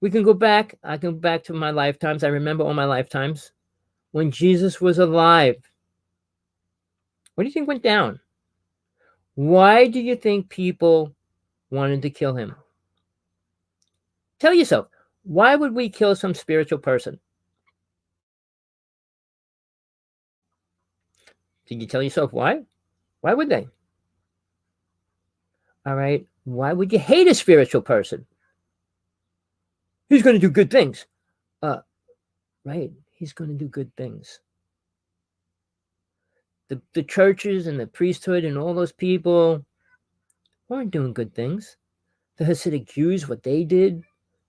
We can go back. I can go back to my lifetimes. I remember all my lifetimes. When Jesus was alive, what do you think went down? Why do you think people wanted to kill him? Tell yourself, why would we kill some spiritual person? Did you tell yourself why? Why would they? All right. Why would you hate a spiritual person? He's going to do good things. Right. He's going to do good things. The churches and the priesthood and all those people weren't doing good things. The Hasidic Jews, what they did,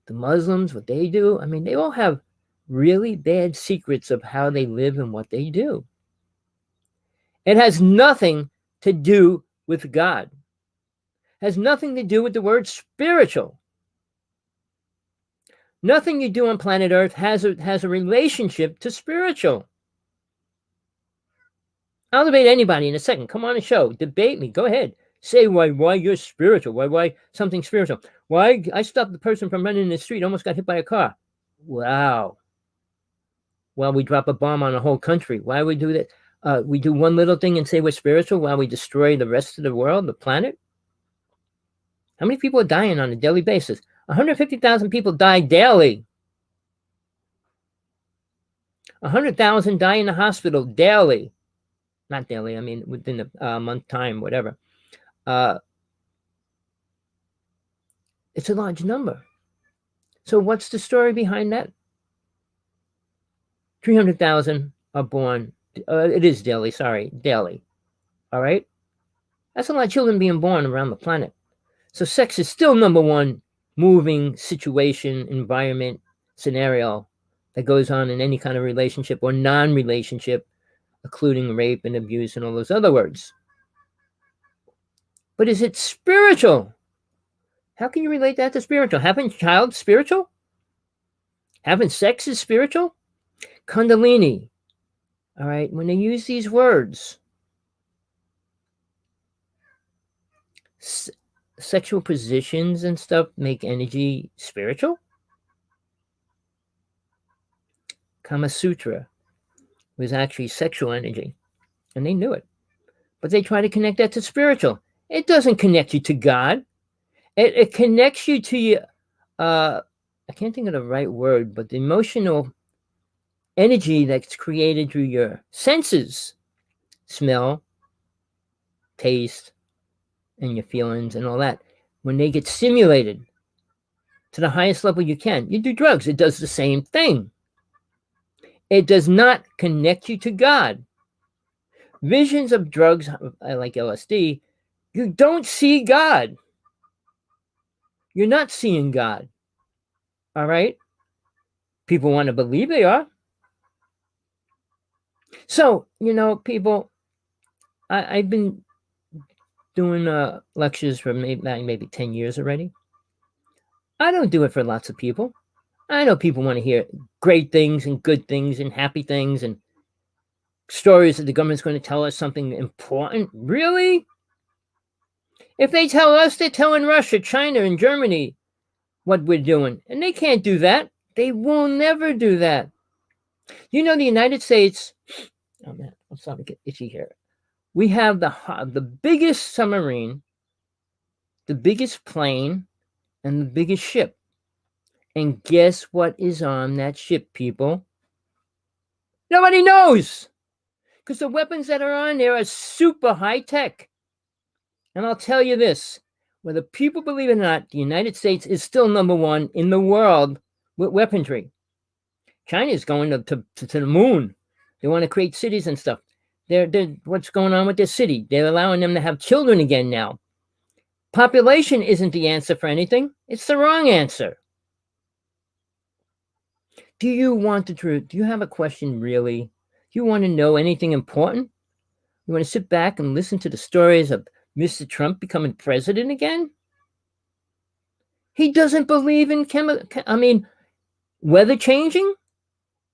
the Muslims, what they do. I mean, they all have really bad secrets of how they live and what they do. It has nothing to do with God. It has nothing to do with the word spiritual. Nothing you do on planet Earth has a relationship to spiritual. I'll debate anybody in a second. Come on the show. Debate me. Go ahead. Say why you're spiritual. Why something spiritual. Why I stopped the person from running in the street, almost got hit by a car. Wow. Well, we drop a bomb on a whole country. Why we do that? We do one little thing and say we're spiritual while we destroy the rest of the world, the planet. How many people are dying on a daily basis? 150,000 people die daily. 100,000 die in the hospital daily. Not daily, I mean within a month time, whatever. It's a large number. So what's the story behind that? 300,000 are born. It is daily, sorry, daily. All right? That's a lot of children being born around the planet. So sex is still number one moving situation, environment, scenario that goes on in any kind of relationship or non-relationship, including rape and abuse and all those other words. But is it spiritual? How can you relate that to spiritual? Having child spiritual? Having sex is spiritual? Kundalini. All right, when they use these words, sexual positions and stuff make energy spiritual? Kama Sutra was actually sexual energy, and they knew it. But they try to connect that to spiritual. It doesn't connect you to God. It connects you to your, I can't think of the right word, but the emotional energy that's created through your senses, smell, taste, and your feelings and all that. When they get stimulated to the highest level you can, you do drugs, it does the same thing. It does not connect you to God. Visions of drugs like LSD, you don't see God. You're not seeing God. All right? People want to believe they are. So, people, I've been doing lectures for maybe 10 years already. I don't do it for lots of people. I know people want to hear great things and good things and happy things and stories that the government's going to tell us something important. Really? If they tell us, they're telling Russia, China, and Germany what we're doing. And they can't do that. They will never do that. The United States, oh man, I'm starting to get itchy here. We have the biggest submarine, the biggest plane, and the biggest ship. And guess what is on that ship, people? Nobody knows. Because the weapons that are on there are super high tech. And I'll tell you this, whether people believe it or not, the United States is still number one in the world with weaponry. China is going to the moon. They want to create cities and stuff. They're what's going on with their city? They're allowing them to have children again now. Population isn't the answer for anything. It's the wrong answer. Do you want the truth? Do you have a question, really? Do you want to know anything important? You want to sit back and listen to the stories of Mr. Trump becoming president again? He doesn't believe in weather changing?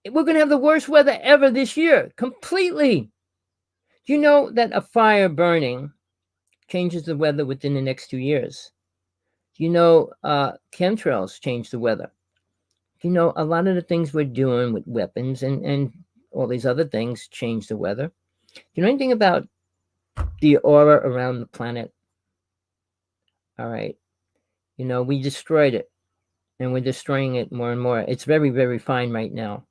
We're going to have the worst weather ever this year, completely. Do you know that a fire burning changes the weather within the next 2 years? Do you know chemtrails change the weather? Do you know a lot of the things we're doing with weapons and all these other things change the weather? Do you know anything about the aura around the planet? All right. We destroyed it, and we're destroying it more and more. It's very, very fine right now.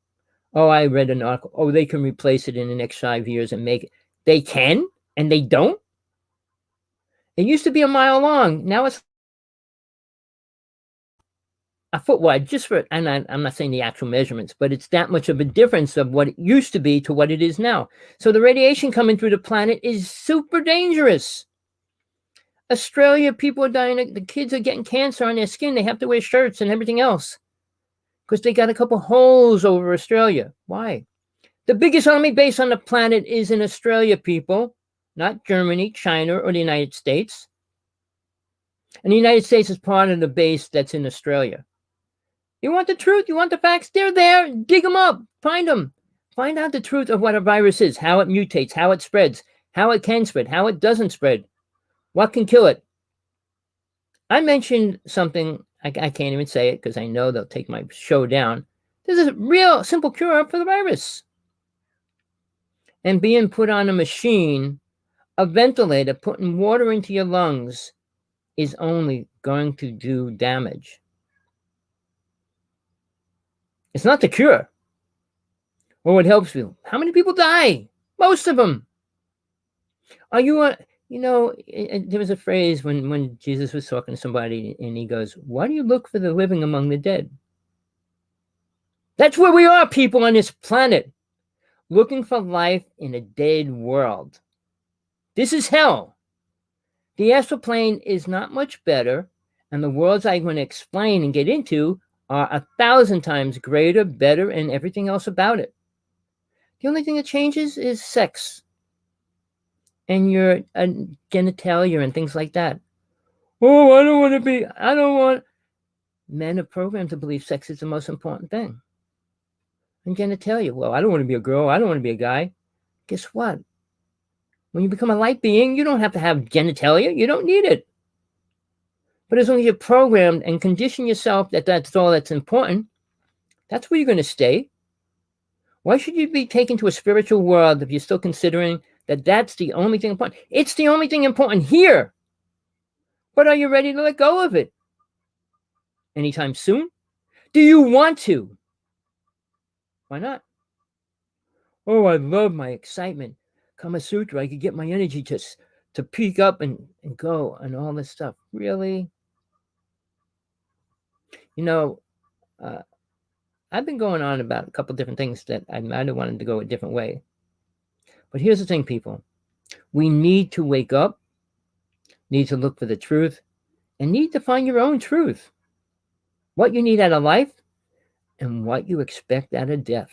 Oh, I read an article. Oh, they can replace it in the next 5 years and make it. They can, and they don't? It used to be a mile long. Now it's a foot wide, and I'm not saying the actual measurements, but it's that much of a difference of what it used to be to what it is now. So the radiation coming through the planet is super dangerous. Australia, people are dying. The kids are getting cancer on their skin. They have to wear shirts and everything else because they got a couple holes over Australia. Why? The biggest army base on the planet is in Australia, people, not Germany, China, or the United States. And the United States is part of the base that's in Australia. You want the truth? You want the facts? They're there. Dig them up. Find them. Find out the truth of what a virus is, how it mutates, how it spreads, how it can spread, how it doesn't spread, what can kill it. I mentioned something, I can't even say it because I know they'll take my show down. There's a real simple cure for the virus. And being put on a machine, a ventilator, putting water into your lungs is only going to do damage. It's not the cure. Or what helps you. How many people die? Most of them. Are you there was a phrase when Jesus was talking to somebody and he goes, why do you look for the living among the dead? That's where we are, people on this planet. Looking for life in a dead world. This is hell. The astral plane is not much better, and the worlds I'm going to explain and get into are 1,000 times greater, better, and everything else about it. The only thing that changes is sex and your genitalia and things like that. Oh, I don't want. Men are programmed to believe sex is the most important thing. And genitalia, well, I don't want to be a girl. I don't want to be a guy. Guess what? When you become a light being, you don't have to have genitalia. You don't need it. But as long as you're programmed and condition yourself that that's all that's important, that's where you're going to stay. Why should you be taken to a spiritual world if you're still considering that that's the only thing important? It's the only thing important here. But are you ready to let go of it? Anytime soon? Do you want to? Why not? Oh, I love my excitement. Kama Sutra, I could get my energy to peak up and go and all this stuff. Really? You know, I've been going on about a couple different things that I might have wanted to go a different way. But here's the thing, people. We need to wake up, need to look for the truth, and need to find your own truth. What you need out of life and what you expect out of death.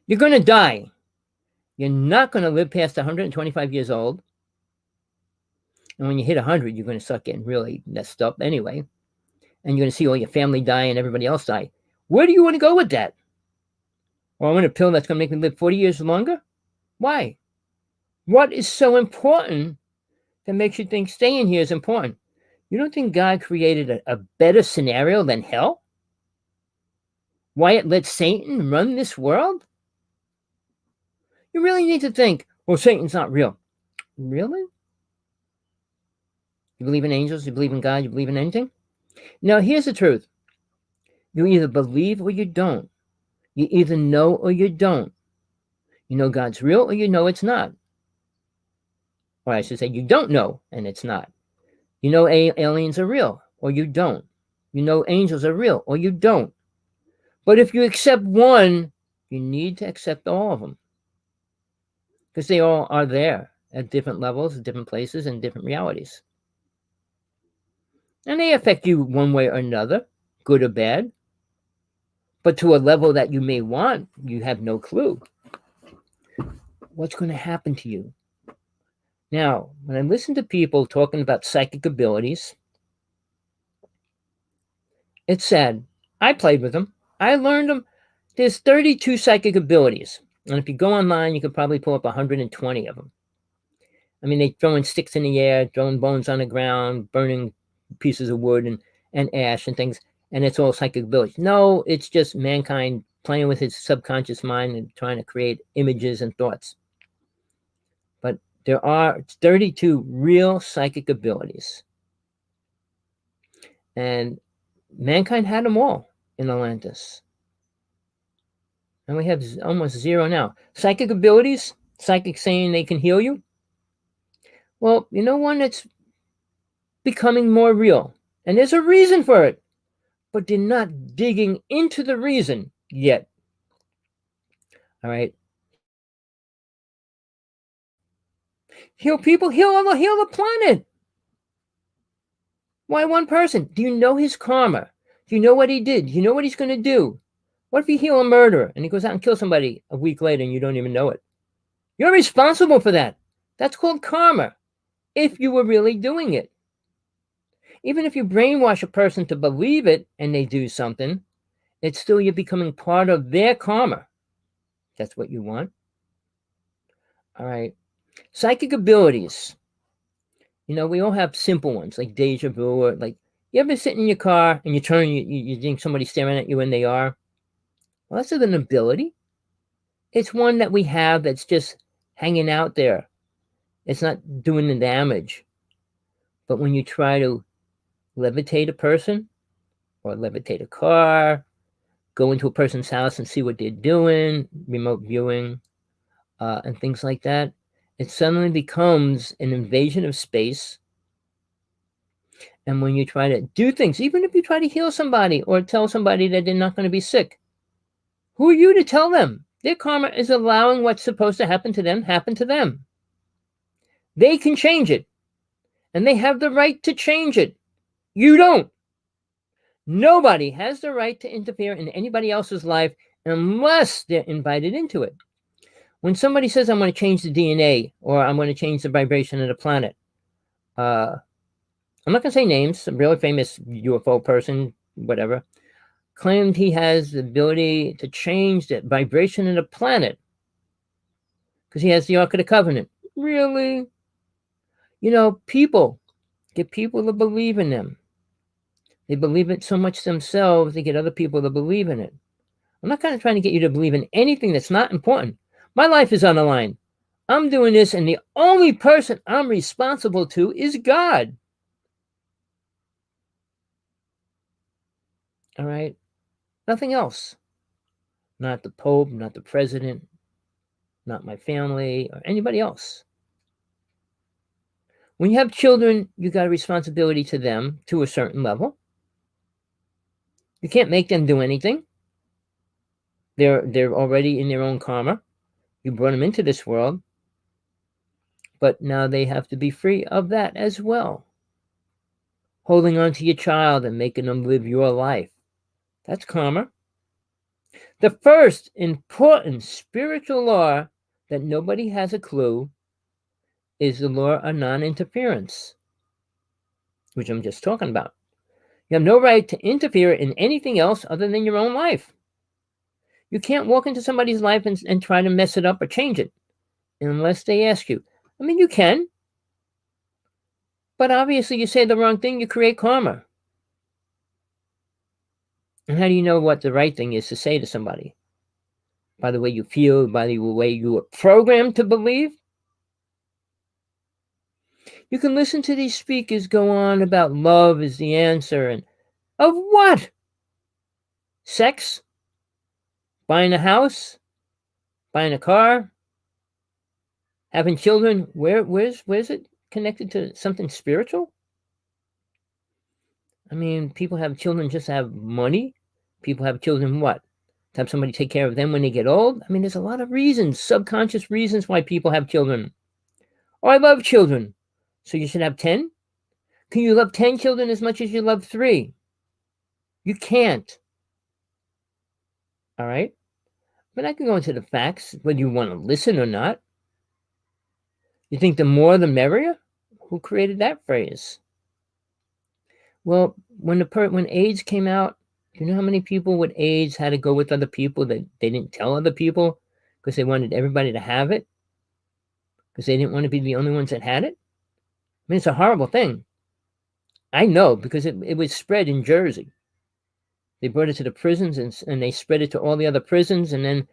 You're going to die. You're not going to live past 125 years old. And when you hit 100, you're going to start getting really messed up anyway. And you're going to see all your family die and everybody else die. Where do you want to go with that? Well, I want a pill that's going to make me live 40 years longer? Why? What is so important that makes you think staying here is important? You don't think God created a better scenario than hell? Why it let Satan run this world? You really need to think, well, Satan's not real. Really? You believe in angels? You believe in God? You believe in anything? Now, here's the truth. You either believe or you don't. You either know or you don't. You know God's real or you know it's not. Or I should say you don't know and it's not. You know aliens are real or you don't. You know angels are real or you don't. But if you accept one, you need to accept all of them. Because they all are there at different levels, different places, and different realities. And they affect you one way or another, good or bad. But to a level that you may want, you have no clue. What's going to happen to you? Now, when I listen to people talking about psychic abilities, it's sad. I played with them. I learned them. There's 32 psychic abilities. And if you go online, you could probably pull up 120 of them. I mean, they throwing sticks in the air, throwing bones on the ground, burning pieces of wood and ash and things. And it's all psychic abilities. No, it's just mankind playing with his subconscious mind and trying to create images and thoughts. But there are 32 real psychic abilities. And mankind had them all in Atlantis. And we have almost zero now. Psychic abilities, psychic saying they can heal you. Well, you know one that's becoming more real. And there's a reason for it. But they're not digging into the reason yet. All right. Heal people, heal the planet. Why one person? Do you know his karma? Do you know what he did? Do you know what he's going to do? What if you heal a murderer and he goes out and kills somebody a week later and you don't even know it? You're responsible for that. That's called karma, if you were really doing it. Even if you brainwash a person to believe it and they do something, it's still you're becoming part of their karma. That's what you want. All right. Psychic abilities. You know, we all have simple ones like deja vu, or like you ever sit in your car and you turn, you think somebody's staring at you and they are. Well, that's an ability. It's one that we have that's just hanging out there. It's not doing the damage. But when you try to levitate a person or levitate a car, go into a person's house and see what they're doing, remote viewing, and things like that, it suddenly becomes an invasion of space. And when you try to do things, even if you try to heal somebody or tell somebody that they're not going to be sick, who are you to tell them? Their karma is allowing what's supposed to happen to them. They can change it. And they have the right to change it. You don't. Nobody has the right to interfere in anybody else's life unless they're invited into it. When somebody says, I'm going to change the DNA or I'm going to change the vibration of the planet, I'm not going to say names, a really famous UFO person, whatever, claimed he has the ability to change the vibration of the planet because he has the Ark of the Covenant. Really? You know, people, get people to believe in them. They believe it so much themselves, they get other people to believe in it. I'm not kind of trying to get you to believe in anything that's not important. My life is on the line. I'm doing this, and the only person I'm responsible to is God. All right? Nothing else. Not the Pope, not the president, not my family, or anybody else. When you have children, you got a responsibility to them to a certain level. You can't make them do anything. They're already in their own karma. You brought them into this world, but now they have to be free of that as well. Holding on to your child and making them live your life. That's karma. The first important spiritual law that nobody has a clue is the law of non-interference, which I'm just talking about. You have no right to interfere in anything else other than your own life. You can't walk into somebody's life and try to mess it up or change it unless they ask you. I mean, you can, but obviously you say the wrong thing, you create karma. And how do you know what the right thing is to say to somebody? By the way you feel, by the way you are programmed to believe? You can listen to these speakers go on about love is the answer, and of what? Sex? Buying a house? Buying a car? Having children? Where's it connected to something spiritual? I mean, people have children just to have money. People have children what? To have somebody take care of them when they get old? I mean, there's a lot of reasons, subconscious reasons why people have children. Oh, I love children. So you should have 10? Can you love 10 children as much as you love 3? You can't. All right? But I can go into the facts, whether you want to listen or not. You think the more the merrier? Who created that phrase? Well, when AIDS came out, do you know how many people with AIDS had to go with other people that they didn't tell other people because they wanted everybody to have it? Because they didn't want to be the only ones that had it? I mean, it's a horrible thing. I know because it was spread in Jersey. They brought it to the prisons and they spread it to all the other prisons, and then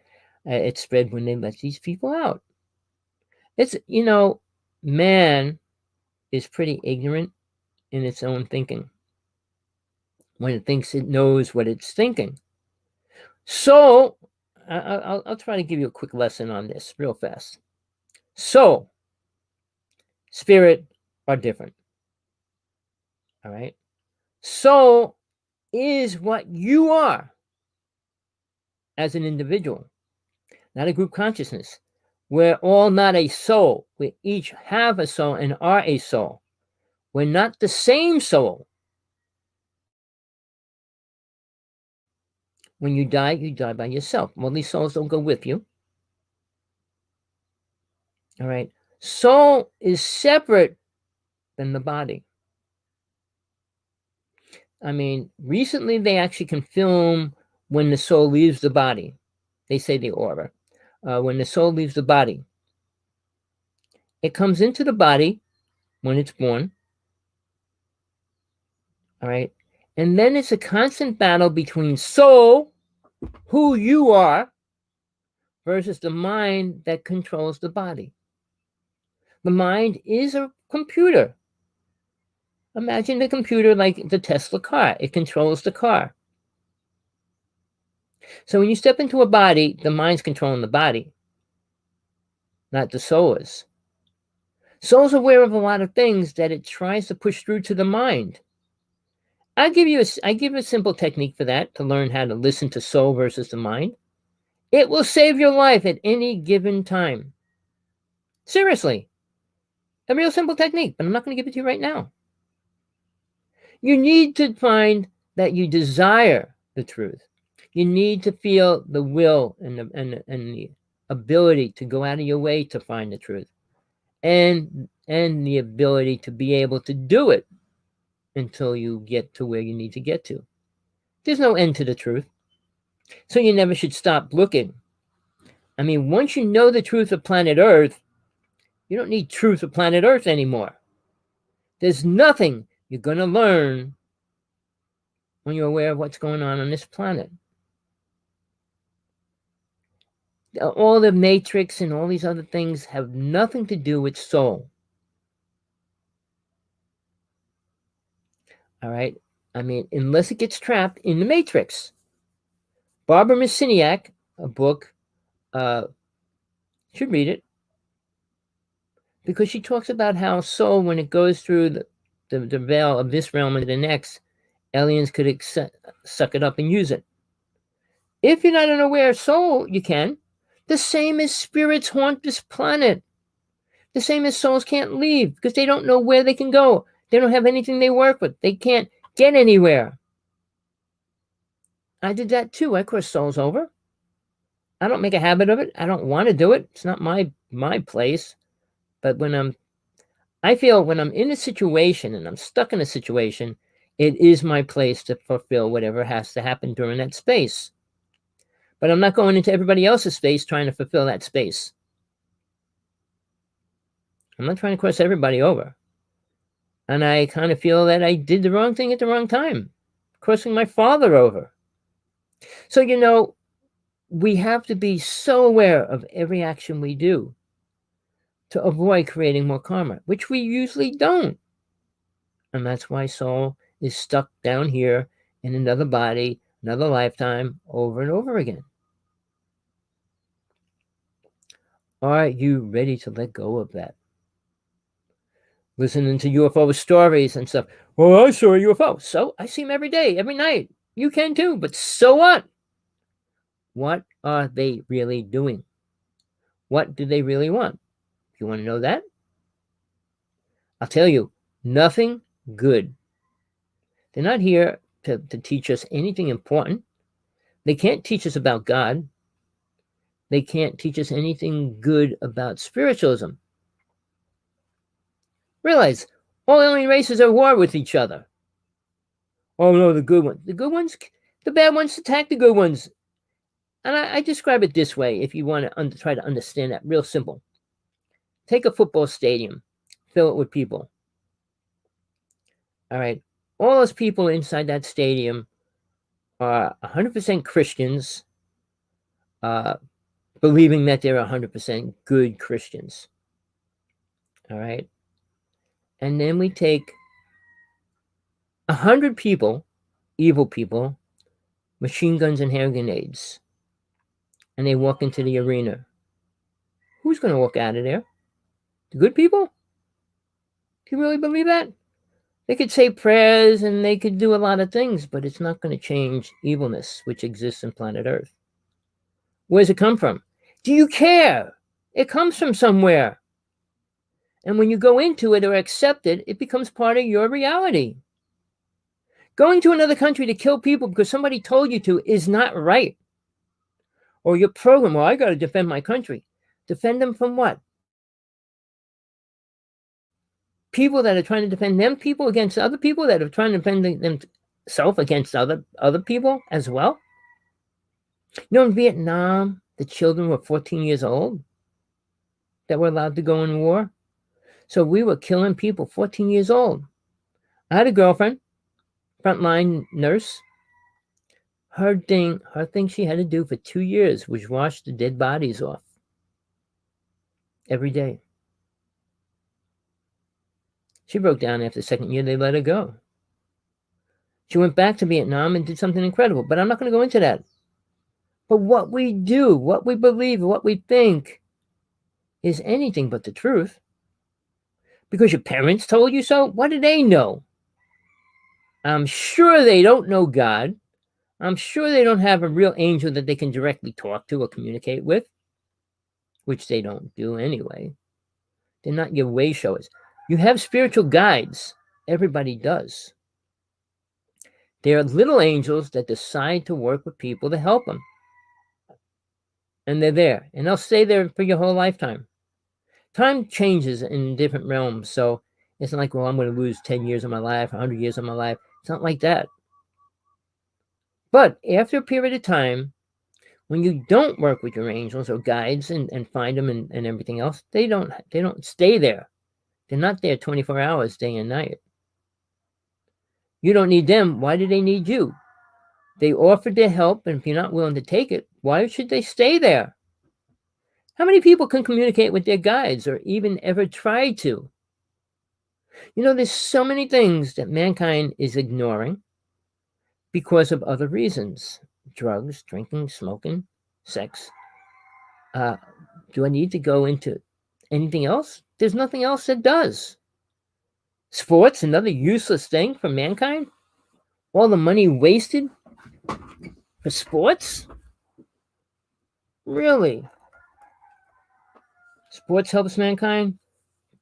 it spread when they let these people out. It's, man is pretty ignorant in its own thinking when it thinks it knows what it's thinking. So I'll try to give you a quick lesson on this real fast. Soul, spirit are different. All right. Soul is what you are as an individual, not a group consciousness. We're all not a soul. We each have a soul and are a soul. We're not the same soul. When you die by yourself. Well, these souls don't go with you. All right. Soul is separate than the body. I mean, recently they actually can film when the soul leaves the body. They say the aura. When the soul leaves the body, it comes into the body when it's born. All right. And then it's a constant battle between soul, who you are, versus the mind that controls the body. The mind is a computer. Imagine the computer like the Tesla car. It controls the car. So when you step into a body, the mind's controlling the body, not the soul is. Soul's aware of a lot of things that it tries to push through to the mind. I give a simple technique for that, to learn how to listen to soul versus the mind. It will save your life at any given time. Seriously. A real simple technique, but I'm not going to give it to you right now. You need to find that you desire the truth. You need to feel the will and the ability to go out of your way to find the truth, and the ability to be able to do it until you get to where you need to get to. There's no end to the truth, so you never should stop looking. I mean, once you know the truth of planet Earth, you don't need truth of planet Earth anymore. There's nothing you're going to learn when you're aware of what's going on this planet. All the matrix and all these other things have nothing to do with soul. All right? I mean, unless it gets trapped in the matrix. Barbara Messiniak, a book, should read it, because she talks about how soul, when it goes through the veil of this realm and the next, aliens could suck it up and use it. If you're not an aware soul, you can. The same as spirits haunt this planet. The same as souls can't leave because they don't know where they can go. They don't have anything they work with. They can't get anywhere. I did that too. I crossed souls over. I don't make a habit of it. I don't want to do it. It's not my place. But I feel when I'm in a situation and I'm stuck in a situation, it is my place to fulfill whatever has to happen during that space. But I'm not going into everybody else's space trying to fulfill that space. I'm not trying to cross everybody over. And I kind of feel that I did the wrong thing at the wrong time, crossing my father over. So, we have to be so aware of every action we do to avoid creating more karma, which we usually don't. And that's why soul is stuck down here in another body, another lifetime, over and over again. Are you ready to let go of that? Listening to UFO stories and stuff. Well, I saw a UFO. So I see them every day, every night. You can too, but so what? What are they really doing? What do they really want? You want to know that? I'll tell you, nothing good. They're not here to teach us anything important. They can't teach us about God. They can't teach us anything good about spiritualism. Realize, all alien races are at war with each other. Oh no, the good ones. The bad ones attack the good ones. And I describe it this way, if you want to try to understand that, real simple. Take a football stadium, fill it with people. All right, all those people inside that stadium are 100% Christians, believing that they're 100% good Christians. All right, and then we take 100 people, evil people, machine guns and hand grenades, and they walk into the arena. Who's going to walk out of there? The good people? Do you really believe that? They could say prayers and they could do a lot of things, but it's not going to change evilness which exists on planet Earth. Where's it come from? Do you care? It comes from somewhere. And when you go into it or accept it, it becomes part of your reality. Going to another country to kill people because somebody told you to is not right. Or your program, well, I got to defend my country. Defend them from what? People that are trying to defend them people against other people that are trying to defend themselves against other people as well. In Vietnam, the children were 14 years old that were allowed to go in war. So we were killing people 14 years old. I had a girlfriend, frontline nurse. Her thing she had to do for 2 years was wash the dead bodies off every day. She broke down after the second year. They let her go. She went back to Vietnam and did something incredible, but I'm not going to go into that. But what we do, what we believe, what we think is anything but the truth. Because your parents told you so? What do they know? I'm sure they don't know God. I'm sure they don't have a real angel that they can directly talk to or communicate with, which they don't do anyway. They're not your way showers. You have spiritual guides. Everybody does. They are little angels that decide to work with people to help them. And they're there. And they'll stay there for your whole lifetime. Time changes in different realms. So it's not like, well, I'm going to lose 10 years of my life, 100 years of my life. It's not like that. But after a period of time, when you don't work with your angels or guides and find them and everything else, they don't stay there. They're not there 24 hours, day and night. You don't need them. Why do they need you? They offered their help, and if you're not willing to take it, why should they stay there? How many people can communicate with their guides or even ever try to? There's so many things that mankind is ignoring because of other reasons: drugs, drinking, smoking, sex. Uh, do I need to go into anything else? There's nothing else that does. Sports, another useless thing for mankind? All the money wasted for sports? Really? Sports helps mankind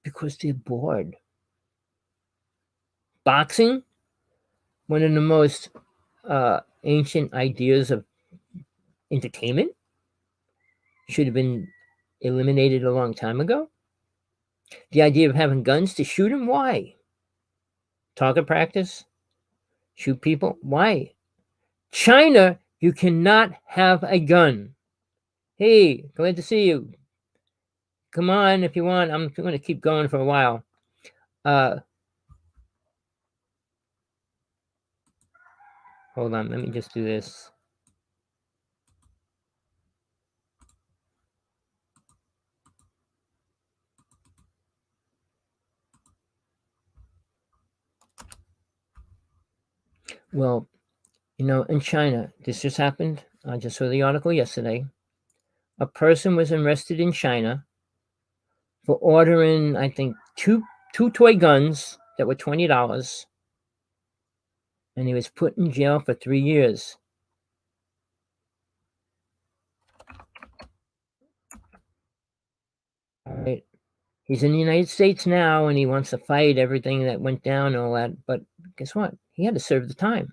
because they're bored. Boxing, one of the most ancient ideas of entertainment, should have been eliminated a long time ago. The idea of having guns to shoot them, why? Target practice? Shoot people? Why? China, you cannot have a gun. Hey, glad to see you. Come on if you want. I'm going to keep going for a while. Hold on, let me just do this. Well, in China, this just happened. I just saw the article yesterday. A person was arrested in China for ordering, I think, two toy guns that were $20, and he was put in jail for 3 years. All right. He's in the United States now, and he wants to fight everything that went down and all that. But guess what? He had to serve the time.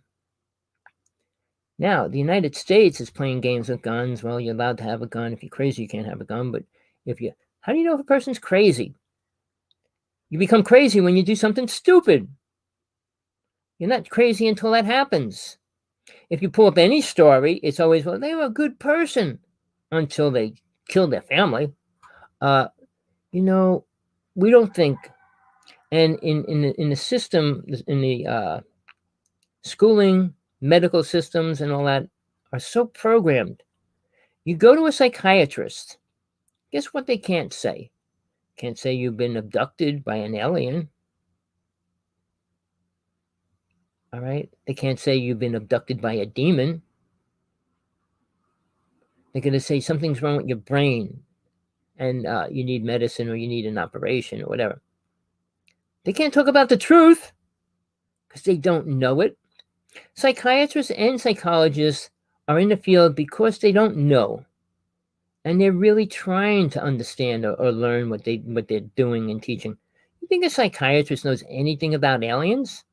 Now, the United States is playing games with guns. Well, you're allowed to have a gun. If you're crazy, you can't have a gun. But how do you know if a person's crazy? You become crazy when you do something stupid. You're not crazy until that happens. If you pull up any story, it's always, well, they were a good person until they killed their family. We don't think. And in the system, in the schooling, medical systems, and all that are so programmed. You go to a psychiatrist. Guess what they can't say? Can't say you've been abducted by an alien. All right? They can't say you've been abducted by a demon. They're going to say something's wrong with your brain and you need medicine or you need an operation or whatever. They can't talk about the truth because they don't know it. Psychiatrists and psychologists are in the field because they don't know. And they're really trying to understand or learn what they're doing and teaching. You think a psychiatrist knows anything about aliens?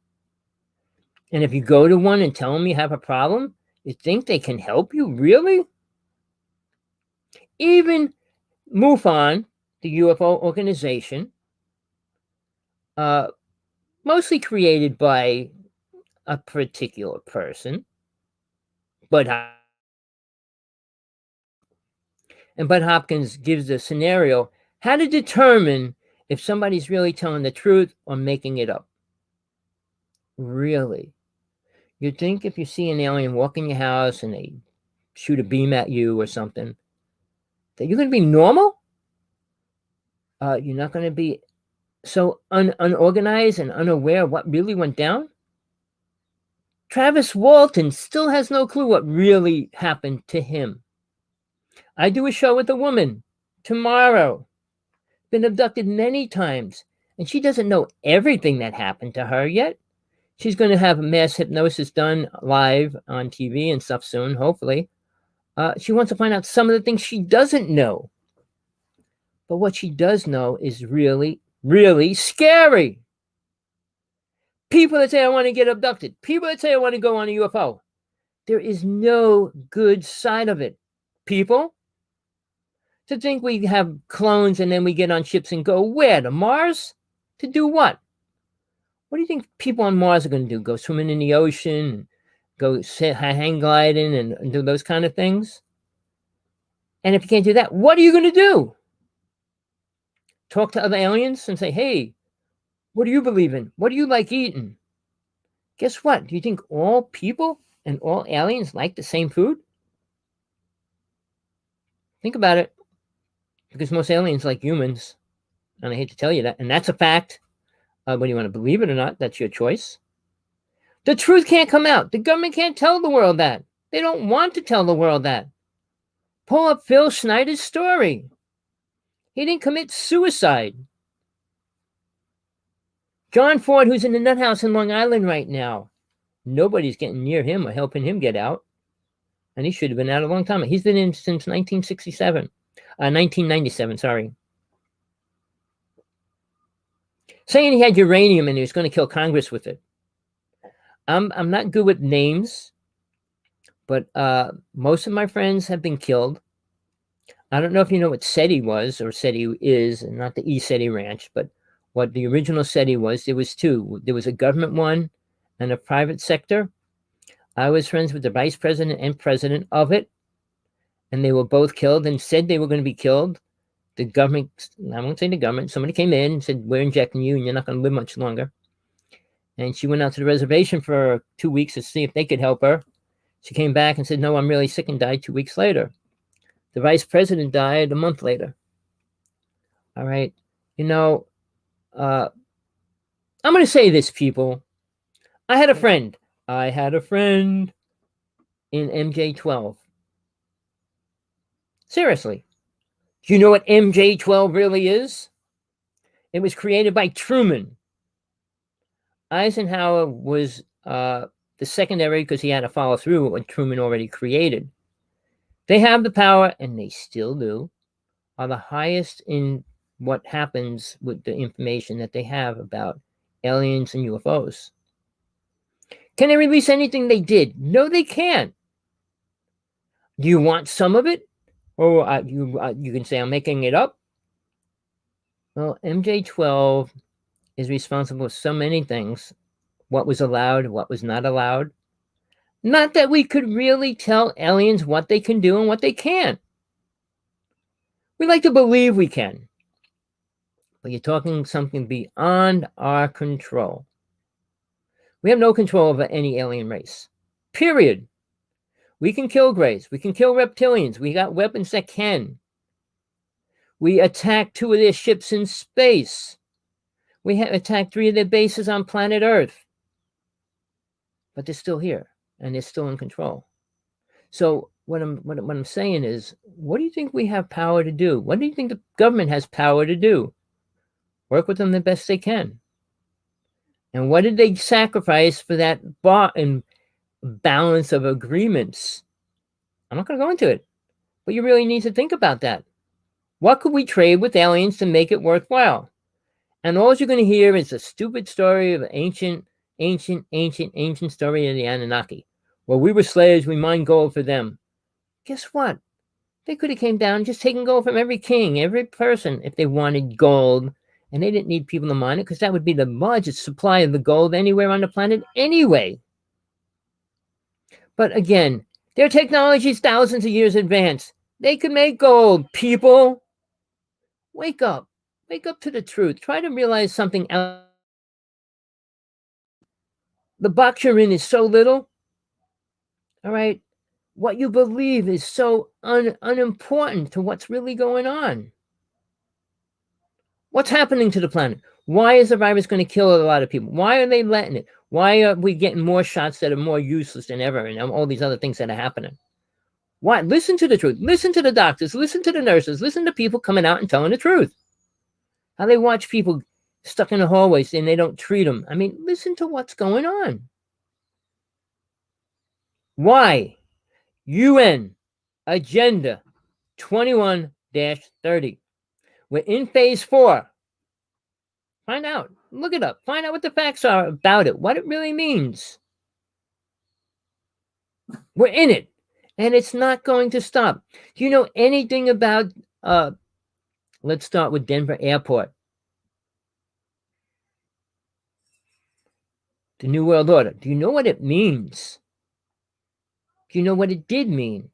And if you go to one and tell them you have a problem, you think they can help you? Really? Even MUFON, the UFO organization, mostly created by a particular person, Bud Hopkins gives the scenario how to determine if somebody's really telling the truth or making it up. Really? You'd think if you see an alien walk in your house and they shoot a beam at you or something, that you're going to be normal? You're not going to be so unorganized and unaware of what really went down? Travis Walton still has no clue what really happened to him. I do a show with a woman tomorrow. Been abducted many times, and she doesn't know everything that happened to her yet. She's going to have a mass hypnosis done live on TV and stuff soon, hopefully. She wants to find out some of the things she doesn't know. But what she does know is really, really scary. People that say, I want to get abducted. People that say, I want to go on a UFO. There is no good side of it. People, to think we have clones and then we get on ships and go where? To Mars? To do what? What do you think people on Mars are going to do? Go swimming in the ocean, go hang gliding and do those kind of things? And if you can't do that, what are you going to do? Talk to other aliens and say, hey, what do you believe in? What do you like eating? Guess what? Do you think all people And all aliens like the same food? Think about it. Because most aliens like humans. And I hate to tell you that. And that's a fact. Whether you want to believe it or not, that's your choice. The truth can't come out. The government can't tell the world that. They don't want to tell the world that. Pull up Phil Schneider's story. He didn't commit suicide. John Ford, who's in the nut house in Long Island right now, nobody's getting near him or helping him get out. And he should have been out a long time. He's been in since 1997, sorry. Saying he had uranium and he was going to kill Congress with it. I'm not good with names, but most of my friends have been killed. I don't know if you know what SETI was or SETI is, and not the E-SETI Ranch, but what the original SETI was. There was two. There was a government one and a private sector. I was friends with the vice president and president of it, and they were both killed and said they were going to be killed. The government, I won't say the government, somebody came in and said, we're injecting you and you're not going to live much longer. And she went out to the reservation for 2 weeks to see if they could help her. She came back and said, no, I'm really sick, and died 2 weeks later. The vice president died a month later. All right. You know, I'm going to say this, people. I had a friend in MJ-12. Seriously. Do you know what MJ-12 really is? It was created by Truman. Eisenhower was the secondary because he had to follow through with what Truman already created. They have the power, and they still do, are the highest in what happens with the information that they have about aliens and UFOs. Can they release anything they did? No, they can't. Do you want some of it? Or you can say I'm making it up? Well, MJ-12 is responsible for so many things. What was allowed, what was not allowed. Not that we could really tell aliens what they can do and what they can't. We like to believe we can. But you're talking something beyond our control. We have no control over any alien race. Period. We can kill Greys. We can kill reptilians. We got weapons that can. We attacked 2 of their ships in space. We have attacked 3 of their bases on planet Earth. But they're still here, and they're still in control. So what I'm saying is, what do you think we have power to do? What do you think the government has power to do? Work with them the best they can. And what did they sacrifice for that balance of agreements? I'm not going to go into it, but you really need to think about that. What could we trade with aliens to make it worthwhile? And all you're going to hear is a stupid story of an ancient story of the Anunnaki. Well, we were slaves, we mined gold for them. Guess what? They could have came down and just taken gold from every king, every person, if they wanted gold. And they didn't need people to mine it, because that would be the largest supply of the gold anywhere on the planet anyway. But again, their technology is thousands of years advanced. They could make gold, people. Wake up. Wake up to the truth. Try to realize something else. The box you're in is so little. All right? What you believe is so unimportant to what's really going on. What's happening to the planet? Why is the virus going to kill a lot of people? Why are they letting it? Why are we getting more shots that are more useless than ever, and all these other things that are happening? Why? Listen to the truth. Listen to the doctors. Listen to the nurses. Listen to people coming out and telling the truth. How they watch people stuck in the hallways and they don't treat them. I mean, listen to what's going on. Why? UN Agenda 21-30. We're in phase 4. Find out. Look it up. Find out what the facts are about it, what it really means. We're in it, and it's not going to stop. Do you know anything about, let's start with Denver Airport. The New World Order. Do you know what it means? Do you know what it did mean?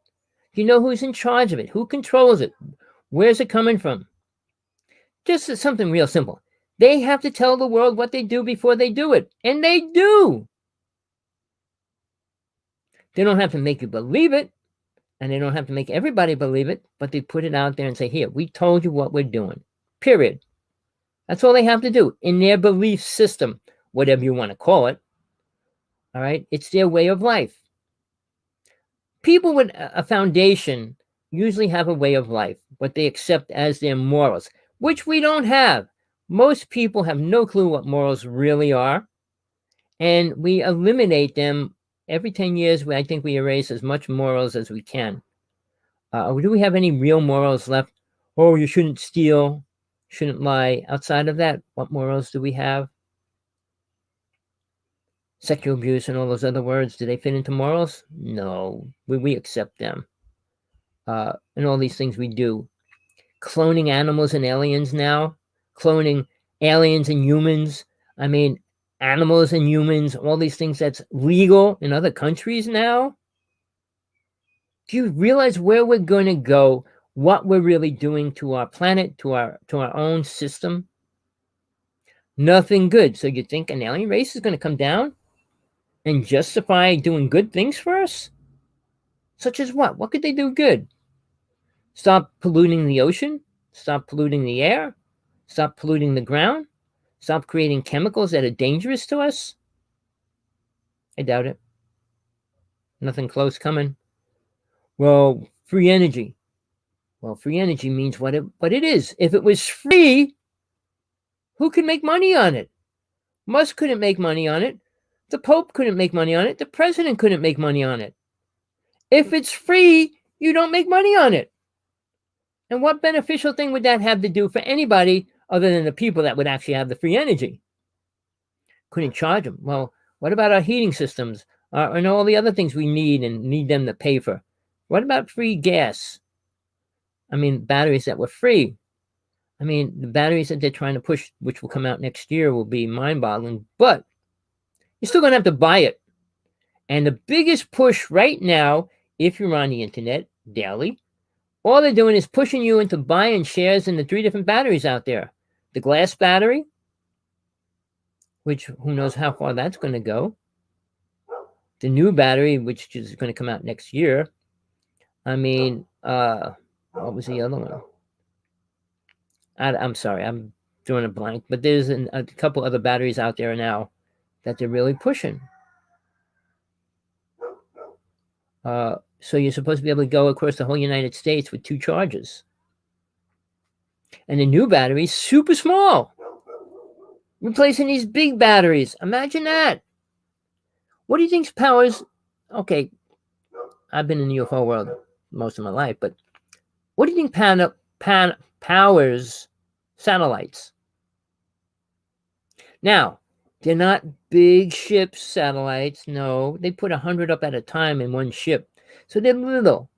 Do you know who's in charge of it? Who controls it? Where's it coming from? Just something real simple. They have to tell the world what they do before they do it. And they do. They don't have to make you believe it, and they don't have to make everybody believe it, but they put it out there and say, here, we told you what we're doing, period. That's all they have to do in their belief system, whatever you want to call it. All right? It's their way of life. People with a foundation usually have a way of life, what they accept as their morals, which we don't have. Most people have no clue what morals really are, and we eliminate them every 10 years. I think we erase as much morals as we can. Do we have any real morals left? Oh, you shouldn't steal, shouldn't lie. Outside of that, what morals do we have? Sexual abuse and all those other words, do they fit into morals? No, we accept them. And all these things we do. Cloning animals and aliens now, cloning aliens and humans. I mean, animals and humans, all these things that's legal in other countries now. Do you realize where we're going to go, what we're really doing to our planet, to our own system? Nothing good. So you think an alien race is going to come down and justify doing good things for us? Such as what? What could they do good? Stop polluting the ocean? Stop polluting the air? Stop polluting the ground? Stop creating chemicals that are dangerous to us? I doubt it. Nothing close coming. Well, free energy. Well, free energy means what it is. If it was free, who could make money on it? Musk couldn't make money on it. The Pope couldn't make money on it. The president couldn't make money on it. If it's free, you don't make money on it. And what beneficial thing would that have to do for anybody other than the people that would actually have the free energy? Couldn't charge them. Well, what about our heating systems and all the other things we need and need them to pay for? What about free gas? I mean, batteries that were free. I mean, the batteries that they're trying to push, which will come out next year, will be mind-boggling, but you're still going to have to buy it. And the biggest push right now, if you're on the internet daily, all they're doing is pushing you into buying shares in the 3 different batteries out there. The glass battery, which who knows how far that's going to go. The new battery, which is going to come out next year. I mean, what was the other one? I'm sorry, I'm drawing a blank, but there's a couple other batteries out there now that they're really pushing. So you're supposed to be able to go across the whole United States with 2 chargers. And the new battery is super small. Replacing these big batteries. Imagine that. What do you think powers... Okay, I've been in the UFO world most of my life, but what do you think powers satellites? Now, they're not big ship satellites. No, they put 100 up at a time in one ship. So they're little.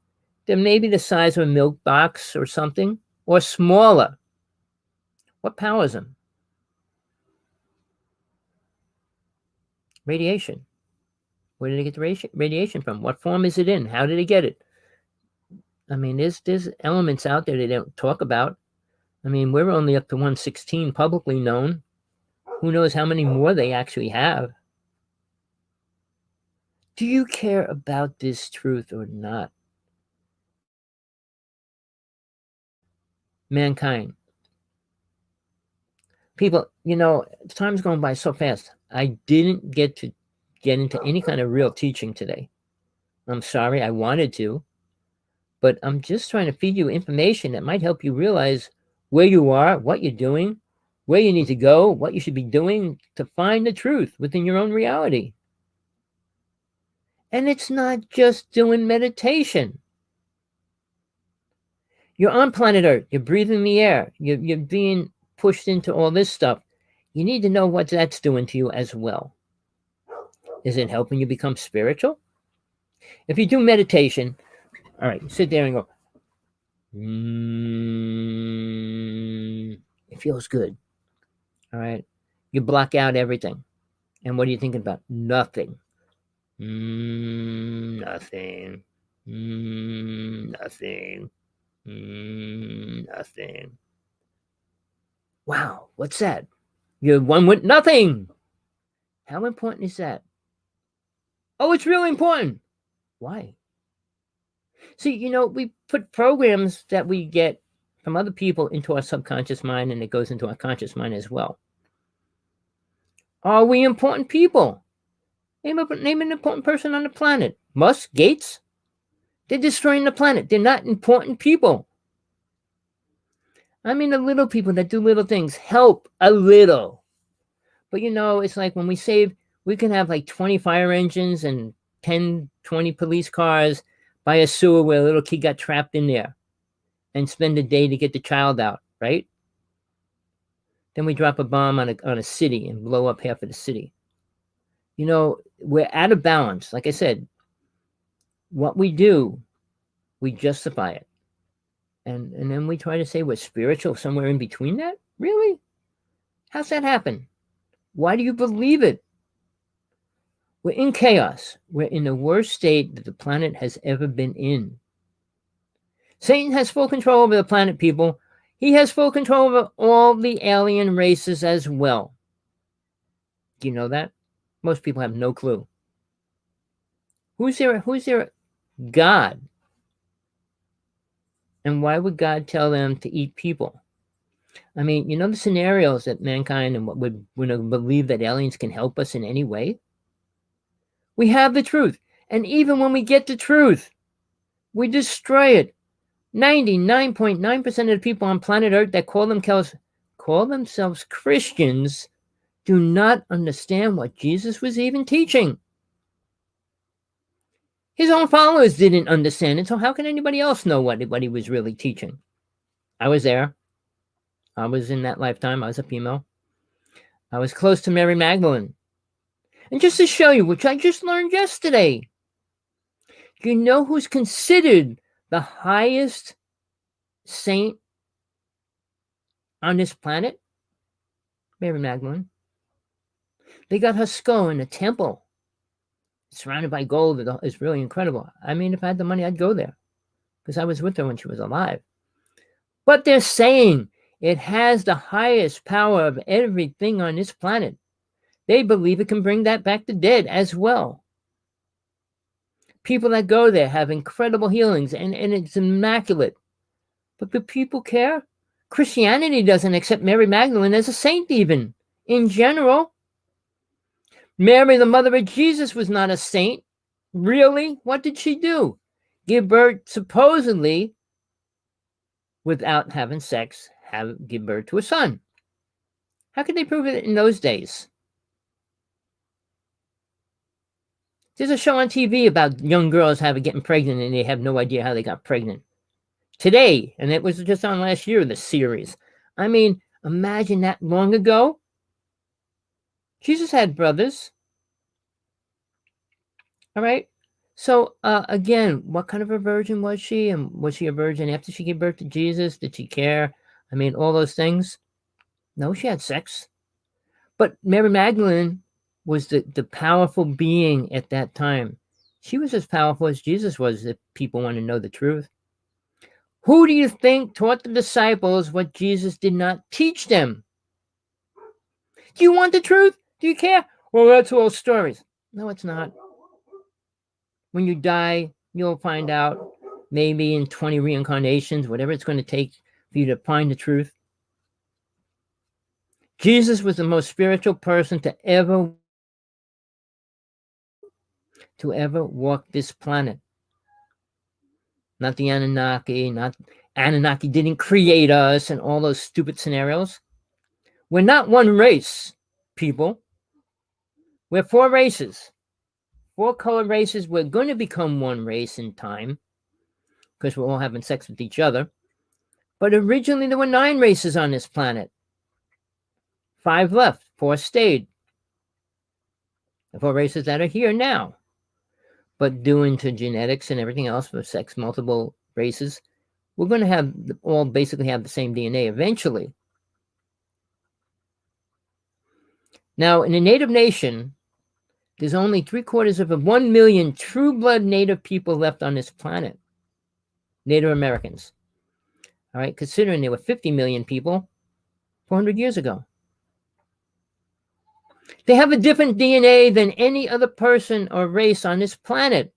They're maybe the size of a milk box or something, or smaller. What powers them? Radiation. Where did they get the radiation from? What form is it in? How did they get it? I mean, there's elements out there they don't talk about. I mean, we're only up to 116 publicly known. Who knows how many more they actually have? Do you care about this truth or not? Mankind. People, time's going by so fast. I didn't get into any kind of real teaching today. I'm sorry, I wanted to. But I'm just trying to feed you information that might help you realize where you are, what you're doing, where you need to go, what you should be doing to find the truth within your own reality. And it's not just doing meditation. You're on planet Earth. You're breathing the air. You're being pushed into all this stuff. You need to know what that's doing to you as well. Is it helping you become spiritual? If you do meditation, all right, sit there and go, it feels good. All right. You block out everything. And what are you thinking about? Nothing. Nothing. Nothing. Nothing. Wow, what's that? You're one with nothing. How important is that? Oh, it's really important. Why? See, we put programs that we get from other people into our subconscious mind, and it goes into our conscious mind as well. Are we important people? Name an important person on the planet. Musk, Gates? They're destroying the planet. They're not important people. I mean, the little people that do little things help a little. But it's like when we can have like 20 fire engines and 10, 20 police cars by a sewer where a little kid got trapped in there and spend a day to get the child out, right? Then we drop a bomb on a city and blow up half of the city. We're out of balance. Like I said, what we do, we justify it. And then we try to say we're spiritual somewhere in between that? Really? How's that happen? Why do you believe it? We're in chaos. We're in the worst state that the planet has ever been in. Satan has full control over the planet, people. He has full control over all the alien races as well. Do you know that? Most people have no clue. Who's their God? And why would God tell them to eat people? I mean, the scenarios that mankind and what would believe that aliens can help us in any way? We have the truth. And even when we get the truth, we destroy it. 99.9% of the people on planet Earth that call themselves Christians do not understand what Jesus was even teaching. His own followers didn't understand it, so how can anybody else know what he was really teaching? I was there. I was in that lifetime. I was a female. I was close to Mary Magdalene. And just to show you, which I just learned yesterday, do you know who's considered the highest saint on this planet? Mary Magdalene. They got her skull in a temple, surrounded by gold. It's really incredible. I mean, if I had the money, I'd go there because I was with her when she was alive. But they're saying it has the highest power of everything on this planet. They believe it can bring that back the dead as well. People that go there have incredible healings, and it's immaculate. But do people care? Christianity doesn't accept Mary Magdalene as a saint even, in general. Mary, the mother of Jesus, was not a saint. Really? What did she do? Give birth, supposedly, without having sex, give birth to a son. How could they prove it in those days? There's a show on TV about young girls getting pregnant, and they have no idea how they got pregnant. Today, and it was just on last year, the series. I mean, imagine that long ago. Jesus had brothers. All right. So, again, what kind of a virgin was she? And was she a virgin after she gave birth to Jesus? Did she care? I mean, all those things. No, she had sex. But Mary Magdalene was the powerful being at that time. She was as powerful as Jesus was, if people want to know the truth. Who do you think taught the disciples what Jesus did not teach them? Do you want the truth? Do you care? Well, that's all stories. No, it's not. When you die, you'll find out, maybe in 20 reincarnations, whatever it's going to take for you to find the truth. Jesus was the most spiritual person to ever walk this planet. Not the Anunnaki, Anunnaki didn't create us and all those stupid scenarios. We're not one race, people. We're 4 races. 4 color races. We're going to become one race in time because we're all having sex with each other. But originally there were 9 races on this planet. 5 left, 4 stayed. The 4 races that are here now. But due to genetics and everything else for sex, multiple races, we're going to all basically have the same DNA eventually. Now, in a native nation, there's only 1 million true blood native people left on this planet. Native Americans. All right, considering there were 50 million people 400 years ago. They have a different DNA than any other person or race on this planet.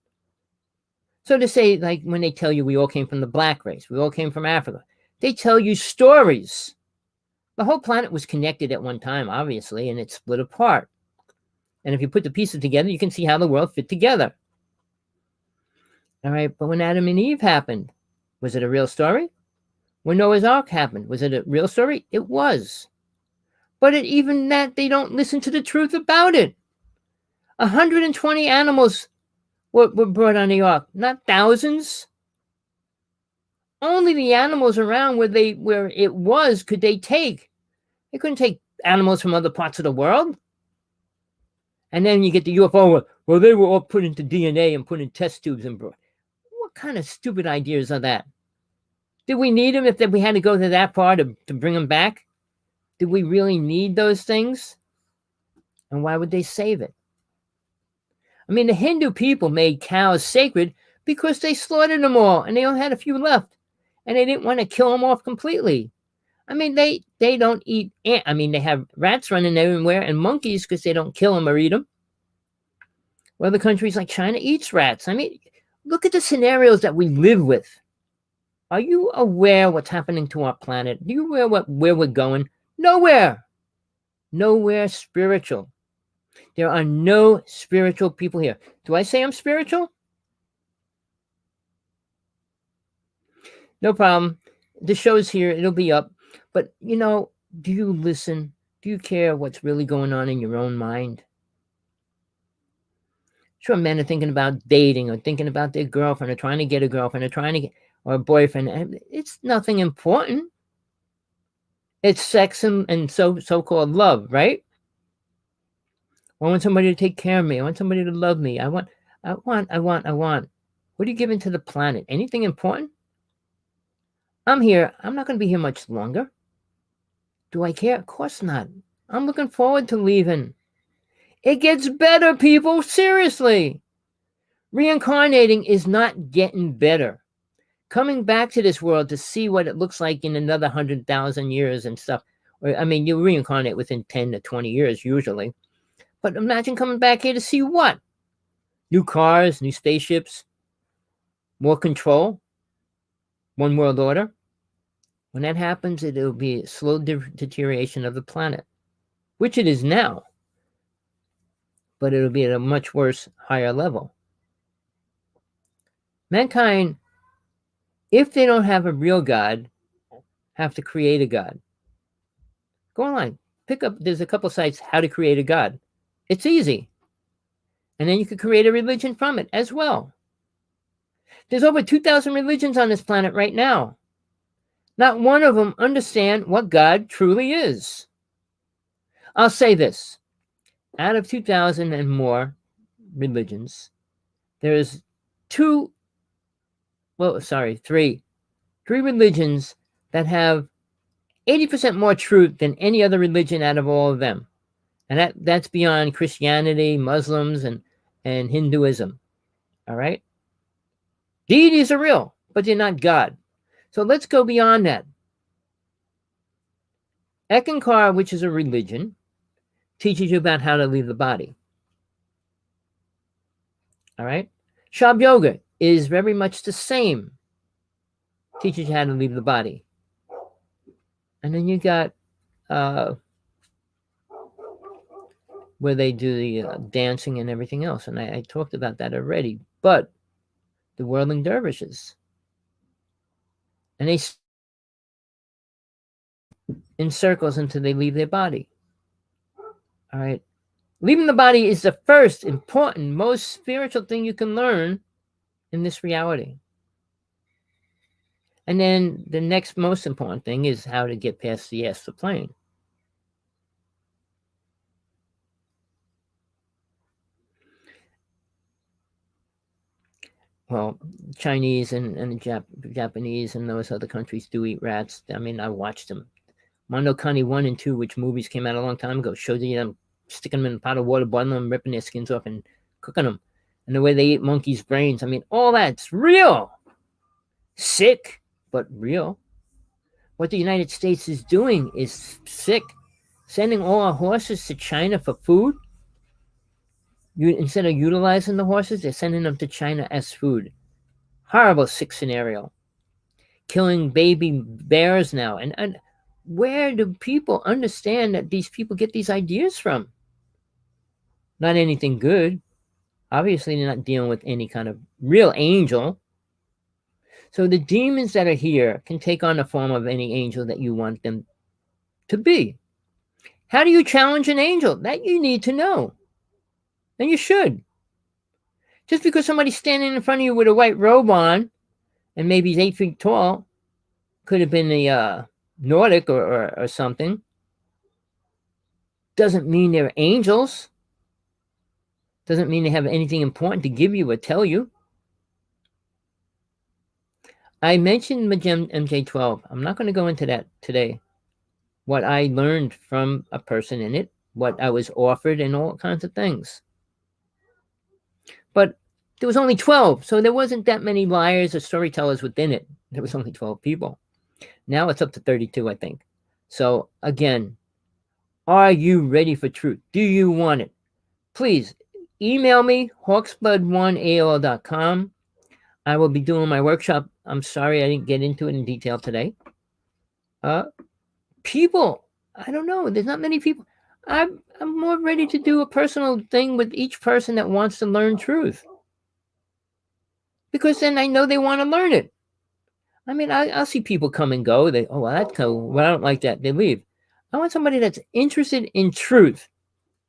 So to say, like when they tell you we all came from the black race, we all came from Africa, they tell you stories. The whole planet was connected at one time, obviously, and it split apart. And if you put the pieces together, you can see how the world fit together. All right, but when Adam and Eve happened, was it a real story? When Noah's Ark happened, was it a real story? It was. But even that, they don't listen to the truth about it. 120 animals were brought on the ark, not thousands. Only the animals around where it was could they take. They couldn't take animals from other parts of the world. And then you get the UFO. Well, they were all put into DNA and put in test tubes and brought. What kind of stupid ideas are that? Did we need them if we had to go to that far to bring them back? Did we really need those things? And why would they save it? I mean, the Hindu people made cows sacred because they slaughtered them all and they only had a few left. And they didn't want to kill them off completely. I mean, they don't eat ants. I mean, they have rats running everywhere and monkeys because they don't kill them or eat them. Well, other countries like China eats rats. I mean, look at the scenarios that we live with. Are you aware what's happening to our planet? Do you aware where we're going? Nowhere. Nowhere spiritual. There are no spiritual people here. Do I say I'm spiritual? No problem. The show's here. It'll be up. But, do you listen? Do you care what's really going on in your own mind? Sure, men are thinking about dating or thinking about their girlfriend or trying to get a girlfriend or trying to get or a boyfriend. It's nothing important. It's sex and so-called love, right? I want somebody to take care of me. I want somebody to love me. I want. What are you giving to the planet? Anything important? I'm here. I'm not going to be here much longer. Do I care? Of course not. I'm looking forward to leaving. It gets better, people. Seriously. Reincarnating is not getting better. Coming back to this world to see what it looks like in another 100,000 years and stuff. I mean, you reincarnate within 10 to 20 years usually. But imagine coming back here to see what? New cars, new spaceships, more control, one world order. When that happens, it'll be a slow deterioration of the planet, which it is now. But it'll be at a much worse, higher level. Mankind, if they don't have a real God, have to create a God. Go online. There's a couple sites, how to create a God. It's easy. And then you could create a religion from it as well. There's over 2,000 religions on this planet right now. Not one of them understand what God truly is. I'll say this. Out of 2,000 and more religions, there's three religions that have 80% more truth than any other religion out of all of them. And that's beyond Christianity, Muslims, and Hinduism. All right? Deities are real, but they're not God. So let's go beyond that. Ekankar, which is a religion, teaches you about how to leave the body. All right? Shab Yoga is very much the same. Teaches you how to leave the body. And then you got where they do the dancing and everything else. And I talked about that already. But the whirling dervishes. And they in circles until they leave their body. All right. Leaving the body is the first important, most spiritual thing you can learn in this reality. And then the next most important thing is how to get past the astral plane. Well, Chinese and the Japanese and those other countries do eat rats. I mean, I watched them. Mondo Kani 1 and 2, which movies came out a long time ago, showed you them sticking them in a pot of water, boiling them, ripping their skins off and cooking them. And the way they eat monkeys' brains. I mean, all that's real. Sick, but real. What the United States is doing is sick. Sending all our horses to China for food. Instead of utilizing the horses, they're sending them to China as food. Horrible, sick scenario. Killing baby bears now. And where do people understand that these people get these ideas from? Not anything good. Obviously, they're not dealing with any kind of real angel. So the demons that are here can take on the form of any angel that you want them to be. How do you challenge an angel? That you need to know. And you should. Just because somebody's standing in front of you with a white robe on, and maybe he's 8 feet tall, could have been the Nordic or something, doesn't mean they're angels. Doesn't mean they have anything important to give you or tell you. I mentioned MJ12. I'm not going to go into that today. What I learned from a person in it, what I was offered, and all kinds of things. But there was only 12, so there wasn't that many liars or storytellers within it. There was only 12 people. Now it's up to 32, I think. So again, are you ready for truth? Do you want it? Please email me, hawksblood1@aol.com. I will be doing my workshop. I'm sorry I didn't get into it in detail today. People, I don't know. There's not many people. I'm more ready to do a personal thing with each person that wants to learn truth. Because then I know they want to learn it. I mean, I'll see people come and go. They, oh, well, that's cool. Well, I don't like that. They leave. I want somebody that's interested in truth.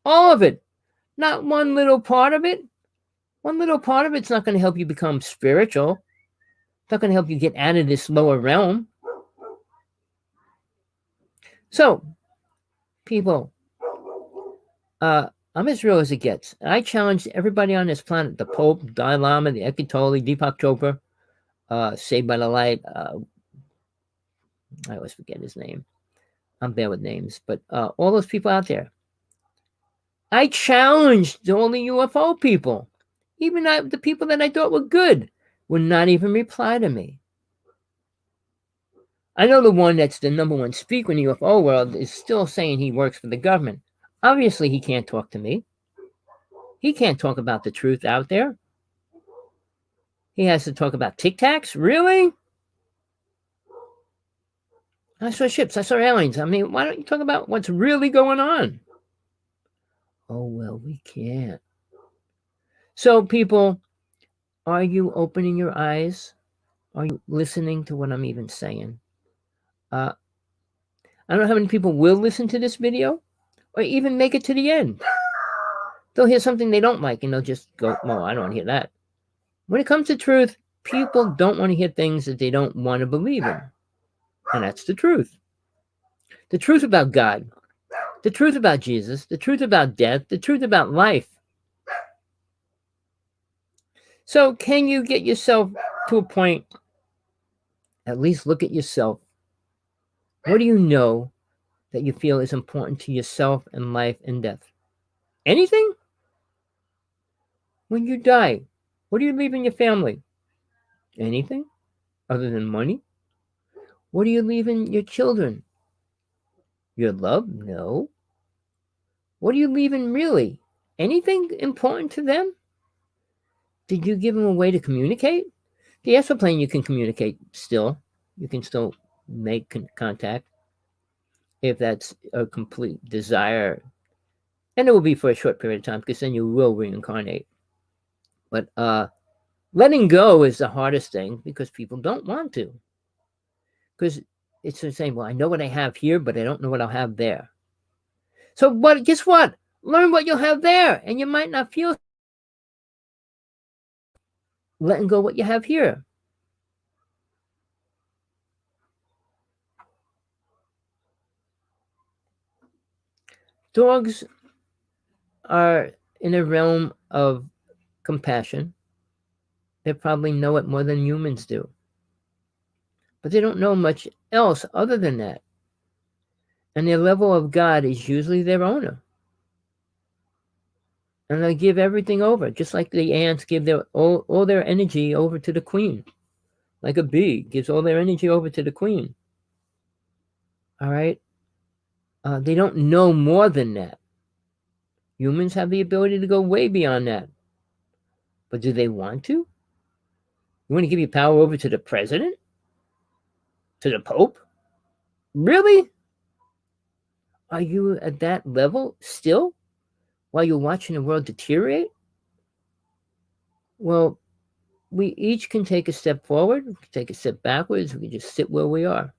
All of it. Not one little part of it. One little part of it's not going to help you become spiritual. It's not going to help you get out of this lower realm. So, people, I'm as real as it gets. And I challenge everybody on this planet, the Pope, Dalai Lama, the Eckhart Tolle, Deepak Chopra, Saved by the Light. I always forget his name. I'm bad with names. But all those people out there. I challenged all the UFO people. Even the people that I thought were good would not even reply to me. I know the one that's the number one speaker in the UFO world is still saying he works for the government. Obviously, he can't talk to me. He can't talk about the truth out there. He has to talk about Tic Tacs? Really? I saw ships. I saw aliens. I mean, why don't you talk about what's really going on? Oh, well, we can't. So, people, are you opening your eyes? Are you listening to what I'm even saying? I don't know how many people will listen to this video or even make it to the end. They'll hear something they don't like and they'll just go, well, I don't want to hear that. When it comes to truth, people don't want to hear things that they don't want to believe in. And that's the truth. The truth about God, the truth about Jesus, the truth about death, the truth about life. So can you get yourself to a point, at least look at yourself. What do you know that you feel is important to yourself and life and death? Anything? When you die, what do you leave in your family? Anything other than money? What do you leave in your children? Your love? No. What do you leave in really? Anything important to them? Did you give them a way to communicate? The astral plane, you can communicate still. You can still make contact if that's a complete desire. And it will be for a short period of time because then you will reincarnate. But letting go is the hardest thing because people don't want to. Because it's the same, well, I know what I have here, but I don't know what I'll have there. So guess what? Learn what you'll have there, and you might not feel letting go what you have here. Dogs are in a realm of compassion. They probably know it more than humans do. But they don't know much else other than that. And their level of God is usually their owner. And they give everything over, just like the ants give all their energy over to the queen. Like a bee gives all their energy over to the queen. All right? They don't know more than that. Humans have the ability to go way beyond that. But do they want to? You want to give your power over to the president? To the Pope? Really? Are you at that level still while you're watching the world deteriorate? Well, we each can take a step forward, we can take a step backwards, we can just sit where we are.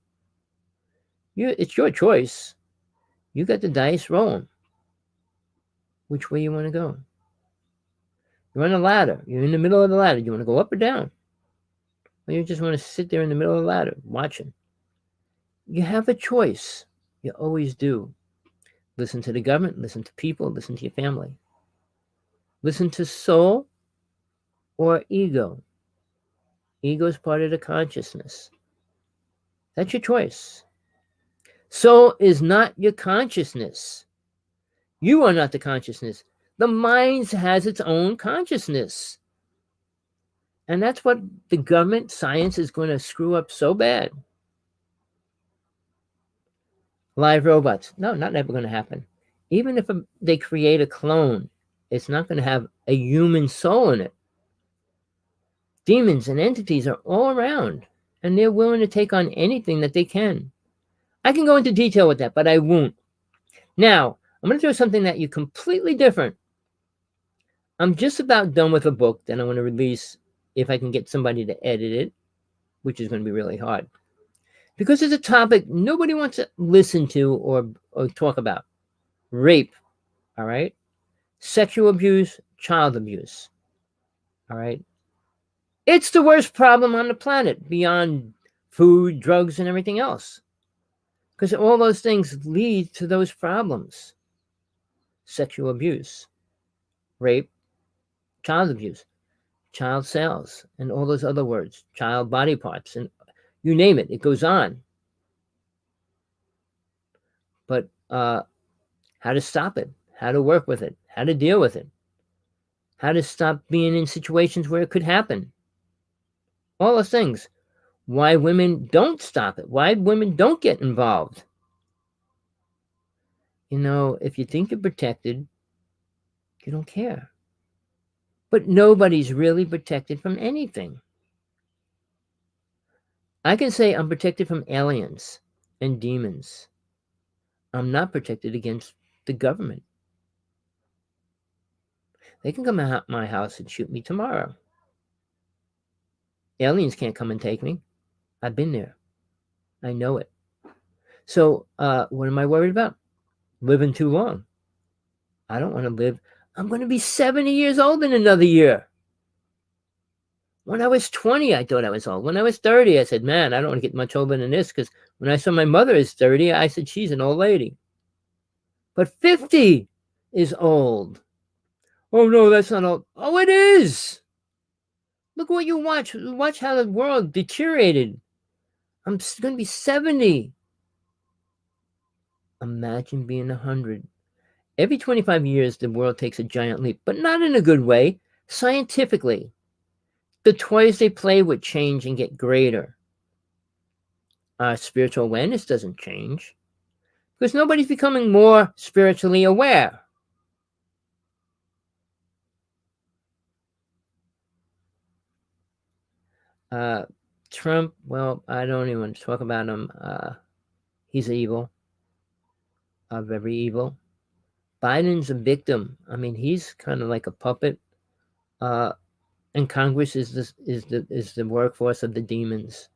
It's your choice. You got the dice rolling. Which way you want to go? You're on a ladder. You're in the middle of the ladder. You want to go up or down? Or you just want to sit there in the middle of the ladder watching? You have a choice. You always do. Listen to the government, listen to people, listen to your family. Listen to soul or ego. Ego is part of the consciousness. That's your choice. Soul is not your consciousness. You are not the consciousness. The mind has its own consciousness. And that's what the government, science is going to screw up so bad. Live robots. No, not ever going to happen. Even if they create a clone, it's not going to have a human soul in it. Demons and entities are all around, and they're willing to take on anything that they can. I can go into detail with that, but I won't. Now, I'm going to throw something that you completely different. I'm just about done with a book that I want to release if I can get somebody to edit it, which is going to be really hard. Because it's a topic nobody wants to listen to or talk about. Rape, all right? Sexual abuse, child abuse, all right? It's the worst problem on the planet beyond food, drugs, and everything else. Because all those things lead to those problems. Sexual abuse, rape, child abuse, child sales, and all those other words, child body parts, and you name it, it goes on. But how to stop it, how to work with it, how to deal with it, how to stop being in situations where it could happen. All those things. Why women don't stop it, why women don't get involved. You know, if you think you're protected, you don't care. But nobody's really protected from anything. I can say I'm protected from aliens and demons. I'm not protected against the government. They can come out my house and shoot me tomorrow. Aliens can't come and take me. I've been there. I know it. So what am I worried about? Living too long. I don't want to live. I'm going to be 70 years old in another year. When I was 20, I thought I was old. When I was 30, I said, man, I don't want to get much older than this, because when I saw my mother is 30, I said, she's an old lady. But 50 is old. Oh, no, that's not old. Oh, it is. Look what you watch. Watch how the world deteriorated. I'm going to be 70. Imagine being 100. Every 25 years, the world takes a giant leap, but not in a good way. Scientifically, the toys they play with change and get greater. Our spiritual awareness doesn't change because nobody's becoming more spiritually aware. Trump, well, I don't even want to talk about him. He's evil, very evil. Biden's a victim. I mean, he's kind of like a puppet. And Congress is the workforce of the demons,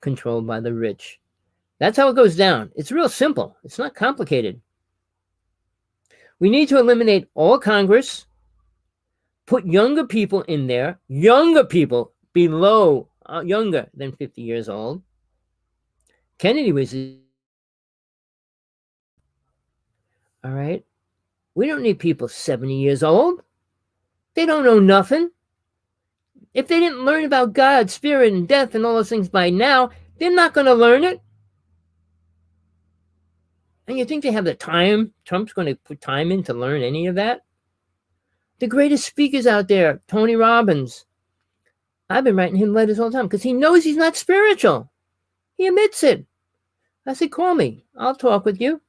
controlled by the rich. That's how it goes down. It's real simple. It's not complicated. We need to eliminate all Congress, put younger people in there, younger people below, younger than 50 years old. Kennedy was, all right? We don't need people 70 years old. They don't know nothing. If they didn't learn about God, spirit, and death, and all those things by now, they're not going to learn it. And you think they have the time? Trump's going to put time in to learn any of that? The greatest speakers out there, Tony Robbins. I've been writing him letters all the time because he knows he's not spiritual. He admits it. I said, call me. I'll talk with you.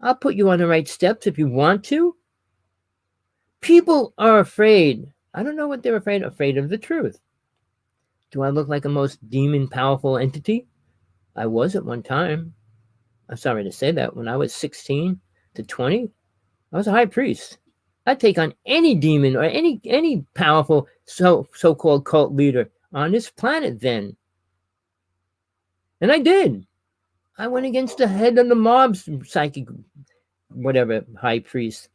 I'll put you on the right steps if you want to. People are afraid. I don't know what they're afraid of the truth. Do I look like a most demon powerful entity? I was at one time. I'm sorry to say that. When I was 16 to 20, I was a high priest. I'd take on any demon or any powerful so-called cult leader on this planet then. And I did. I went against the head of the mob's psychic, whatever, high priest.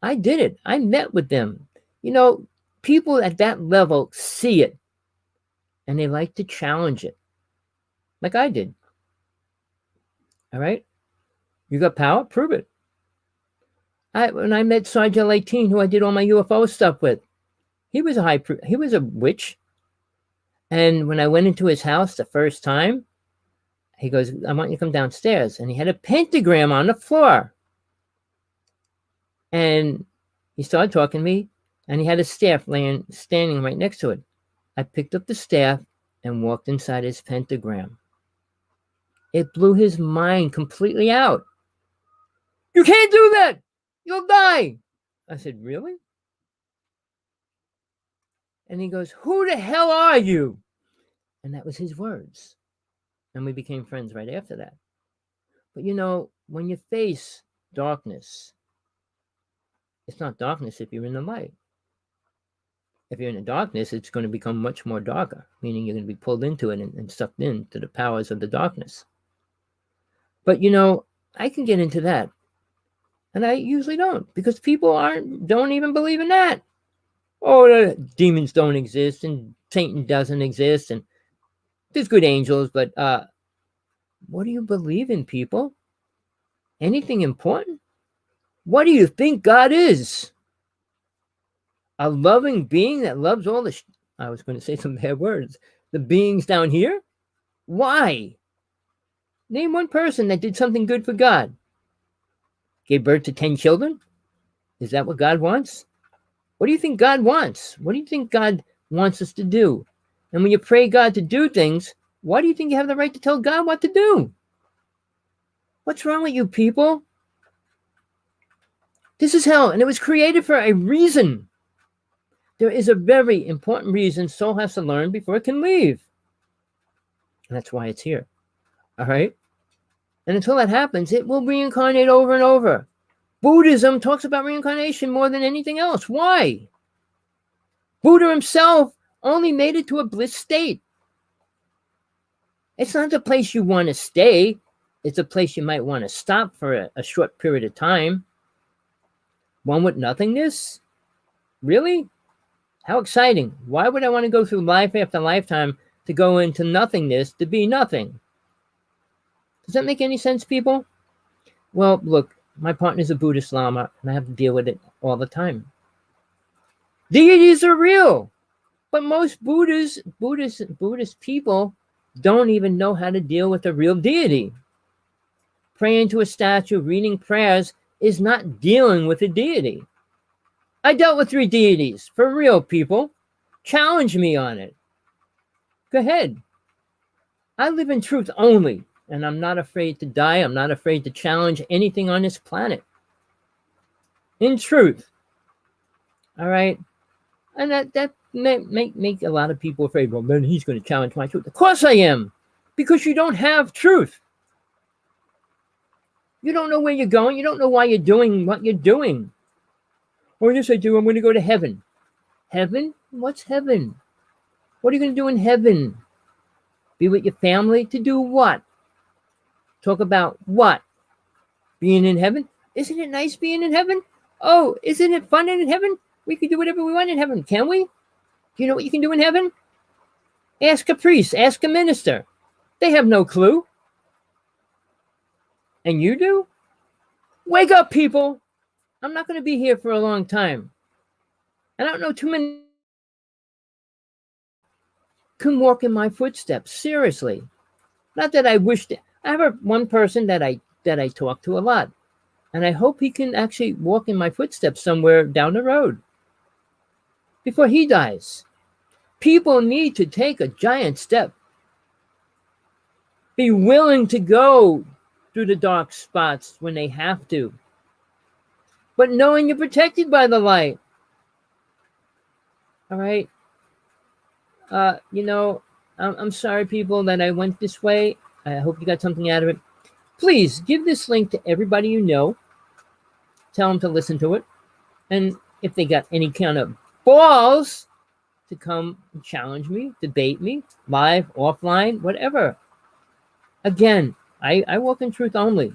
I did it. I met with them. People at that level see it and they like to challenge it, like I did. All right? You got power? Prove it. When I met Sergeant 18, who I did all my UFO stuff with, he was a witch. And when I went into his house the first time, he goes, I want you to come downstairs. And he had a pentagram on the floor. And he started talking to me, and he had a staff standing right next to it. I picked up the staff and walked inside his pentagram. It blew his mind completely out. You can't do that! You'll die! I said, really? And he goes, who the hell are you? And that was his words. And we became friends right after that. But when you face darkness, it's not darkness if you're in the light. If you're in the darkness, it's going to become much more darker, meaning you're going to be pulled into it and sucked into the powers of the darkness. But I can get into that. And I usually don't, because people don't even believe in that. Oh, demons don't exist, and Satan doesn't exist, and there's good angels, but what do you believe in, people? Anything important? What do you think God is? A loving being that loves all I was going to say some bad words. The beings down here? Why? Name one person that did something good for God. Gave birth to 10 children? Is that what God wants? What do you think God wants? What do you think God wants us to do? And when you pray God to do things, why do you think you have the right to tell God what to do? What's wrong with you people? This is hell, and it was created for a reason. There is a very important reason soul has to learn before it can leave. And that's why it's here. All right? And until that happens, it will reincarnate over and over. Buddhism talks about reincarnation more than anything else. Why? Buddha himself only made it to a bliss state. It's not the place you want to stay. It's a place you might want to stop for a short period of time. One with nothingness? Really? How exciting. Why would I want to go through life after lifetime to go into nothingness to be nothing? Does that make any sense, people? Well, look, my partner's a Buddhist Lama, and I have to deal with it all the time. Deities are real, but most Buddhist people don't even know how to deal with a real deity. Praying to a statue, reading prayers is not dealing with a deity. I dealt with 3 deities, for real, people. Challenge me on it. Go ahead. I live in truth only, and I'm not afraid to die. I'm not afraid to challenge anything on this planet. In truth. All right? And that may make a lot of people afraid. Well, then he's going to challenge my truth. Of course I am, because you don't have truth. You don't know where you're going. You don't know why you're doing what you're doing. Oh, yes, I do. I'm going to go to heaven. Heaven? What's heaven? What are you going to do in heaven? Be with your family? To do what? Talk about what? Being in heaven? Isn't it nice being in heaven? Oh, isn't it fun in heaven? We can do whatever we want in heaven, can we? Do you know what you can do in heaven? Ask a priest. Ask a minister. They have no clue. And you do? Wake up, people. I'm not going to be here for a long time. I don't know too many can walk in my footsteps. Seriously. Not that I wish to. I have one person that I talk to a lot. And I hope he can actually walk in my footsteps somewhere down the road before he dies. People need to take a giant step. Be willing to go through the dark spots when they have to. But knowing you're protected by the light. All right? I'm sorry, people, that I went this way. I hope you got something out of it. Please give this link to everybody you know. Tell them to listen to it. And if they got any kind of balls to come and challenge me, debate me, live, offline, whatever. Again, I walk in truth only.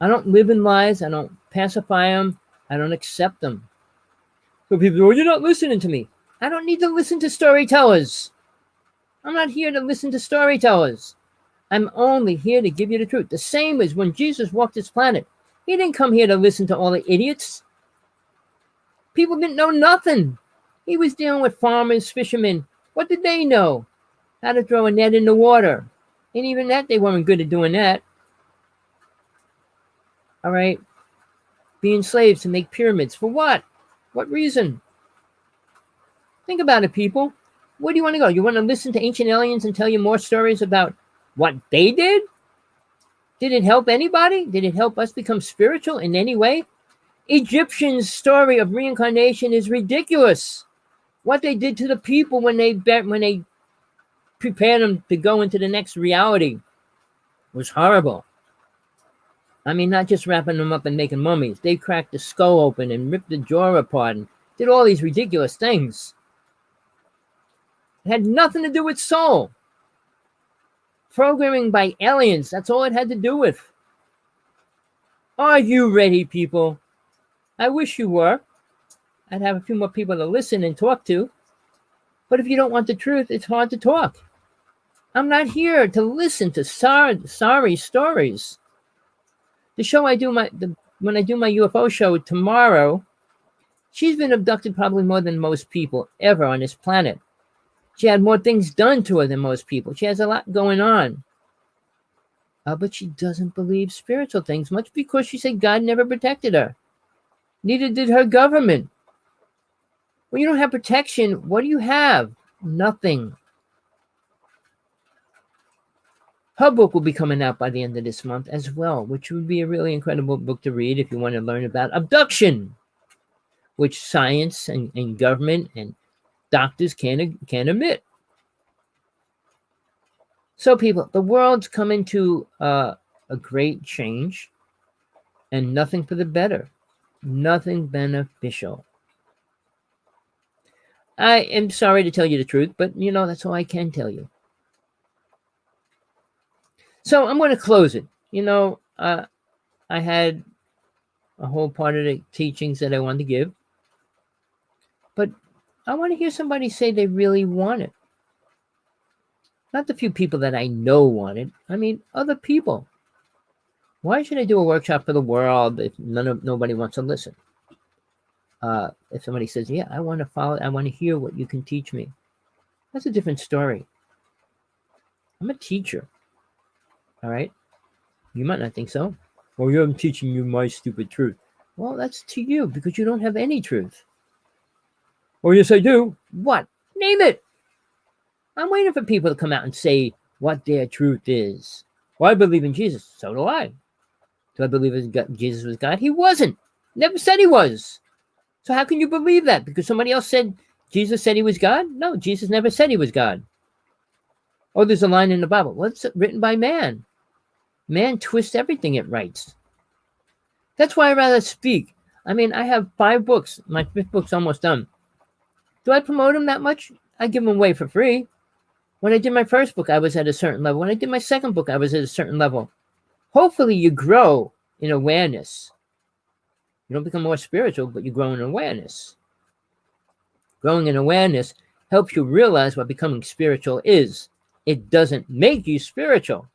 I don't live in lies. I don't pacify them. I don't accept them. So people go, well, you're not listening to me. I don't need to listen to storytellers. I'm not here to listen to storytellers. I'm only here to give you the truth. The same as when Jesus walked this planet. He didn't come here to listen to all the idiots. People didn't know nothing. He was dealing with farmers, fishermen. What did they know? How to throw a net in the water. And even that, they weren't good at doing that. All right. Being slaves to make pyramids. For what? What reason? Think about it, people. Where do you want to go? You want to listen to ancient aliens and tell you more stories about what they did? Did it help anybody? Did it help us become spiritual in any way? Egyptians' story of reincarnation is ridiculous. What they did to the people when they prepared them to go into the next reality was horrible. I mean, not just wrapping them up and making mummies. They cracked the skull open and ripped the jaw apart and did all these ridiculous things. It had nothing to do with soul. Programming by aliens, that's all it had to do with. Are you ready, people? I wish you were. I'd have a few more people to listen and talk to. But if you don't want the truth, it's hard to talk. I'm not here to listen to sorry stories. The show when I do my UFO show tomorrow, she's been abducted probably more than most people ever on this planet. She had more things done to her than most people. She has a lot going on. But she doesn't believe spiritual things much because she said God never protected her. Neither did her government. When you don't have protection, what do you have? Nothing. Her book will be coming out by the end of this month as well, which would be a really incredible book to read if you want to learn about abduction, which science and government and doctors can't admit. So, people, the world's coming to a great change, and nothing for the better. Nothing beneficial. I am sorry to tell you the truth, but, that's all I can tell you. So I'm going to close it. I had a whole part of the teachings that I wanted to give, but I want to hear somebody say they really want it. Not the few people that I know want it. I mean, other people. Why should I do a workshop for the world if nobody wants to listen? If somebody says, yeah, I want to follow, I want to hear what you can teach me. That's a different story. I'm a teacher. All right? You might not think so. Well, I'm teaching you my stupid truth. Well, that's to you because you don't have any truth. Oh, yes, I do. What? Name it. I'm waiting for people to come out and say what their truth is. Well, I believe in Jesus. So do I. Do I believe Jesus was God? He wasn't. Never said he was. So how can you believe that? Because somebody else said Jesus said he was God? No, Jesus never said he was God. Oh, there's a line in the Bible. Well, it's written by man. Man twists everything it writes. That's why I rather speak. I mean, I have 5 books. My 5th book's almost done. Do I promote them that much? I give them away for free. When I did my first book, I was at a certain level. When I did my second book, I was at a certain level. Hopefully you grow in awareness. You don't become more spiritual, but you grow in awareness. Growing in awareness helps you realize what becoming spiritual is. It doesn't make you spiritual.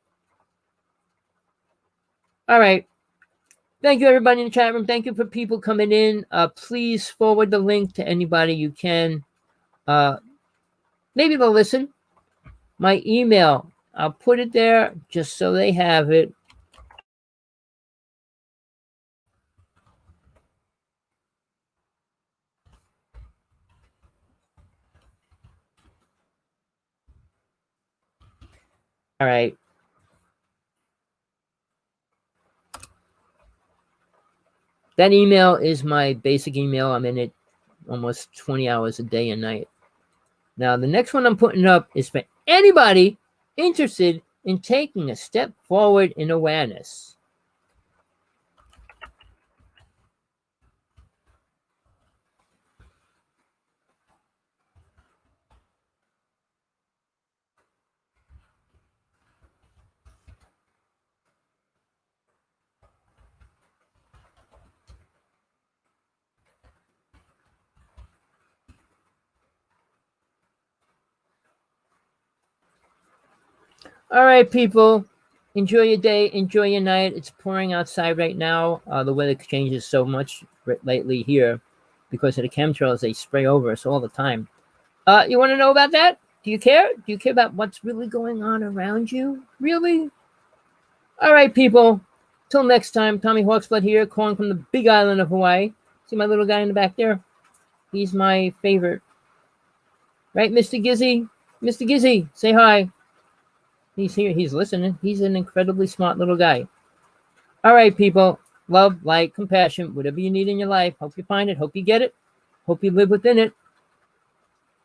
All right. Thank you, everybody in the chat room. Thank you for people coming in. Please forward the link to anybody you can. Maybe they'll listen. My email, I'll put it there just so they have it. All right. That email is my basic email. I'm in it almost 20 hours a day and night. Now, the next one I'm putting up is for anybody interested in taking a step forward in awareness. All right, people. Enjoy your day. Enjoy your night. It's pouring outside right now. The weather changes so much lately here because of the chemtrails. They spray over us all the time. You want to know about that? Do you care? Do you care about what's really going on around you? Really? All right, people. Till next time, Tommy Hawksblood here, calling from the big island of Hawaii. See my little guy in the back there? He's my favorite. Right, Mr. Gizzy? Mr. Gizzy, say hi. He's here. He's listening. He's an incredibly smart little guy. All right, people. Love, light, compassion, whatever you need in your life. Hope you find it. Hope you get it. Hope you live within it.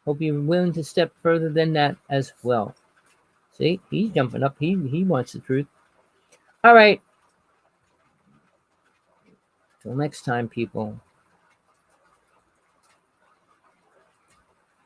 Hope you're willing to step further than that as well. See, he's jumping up. He wants the truth. All right. Till next time, people.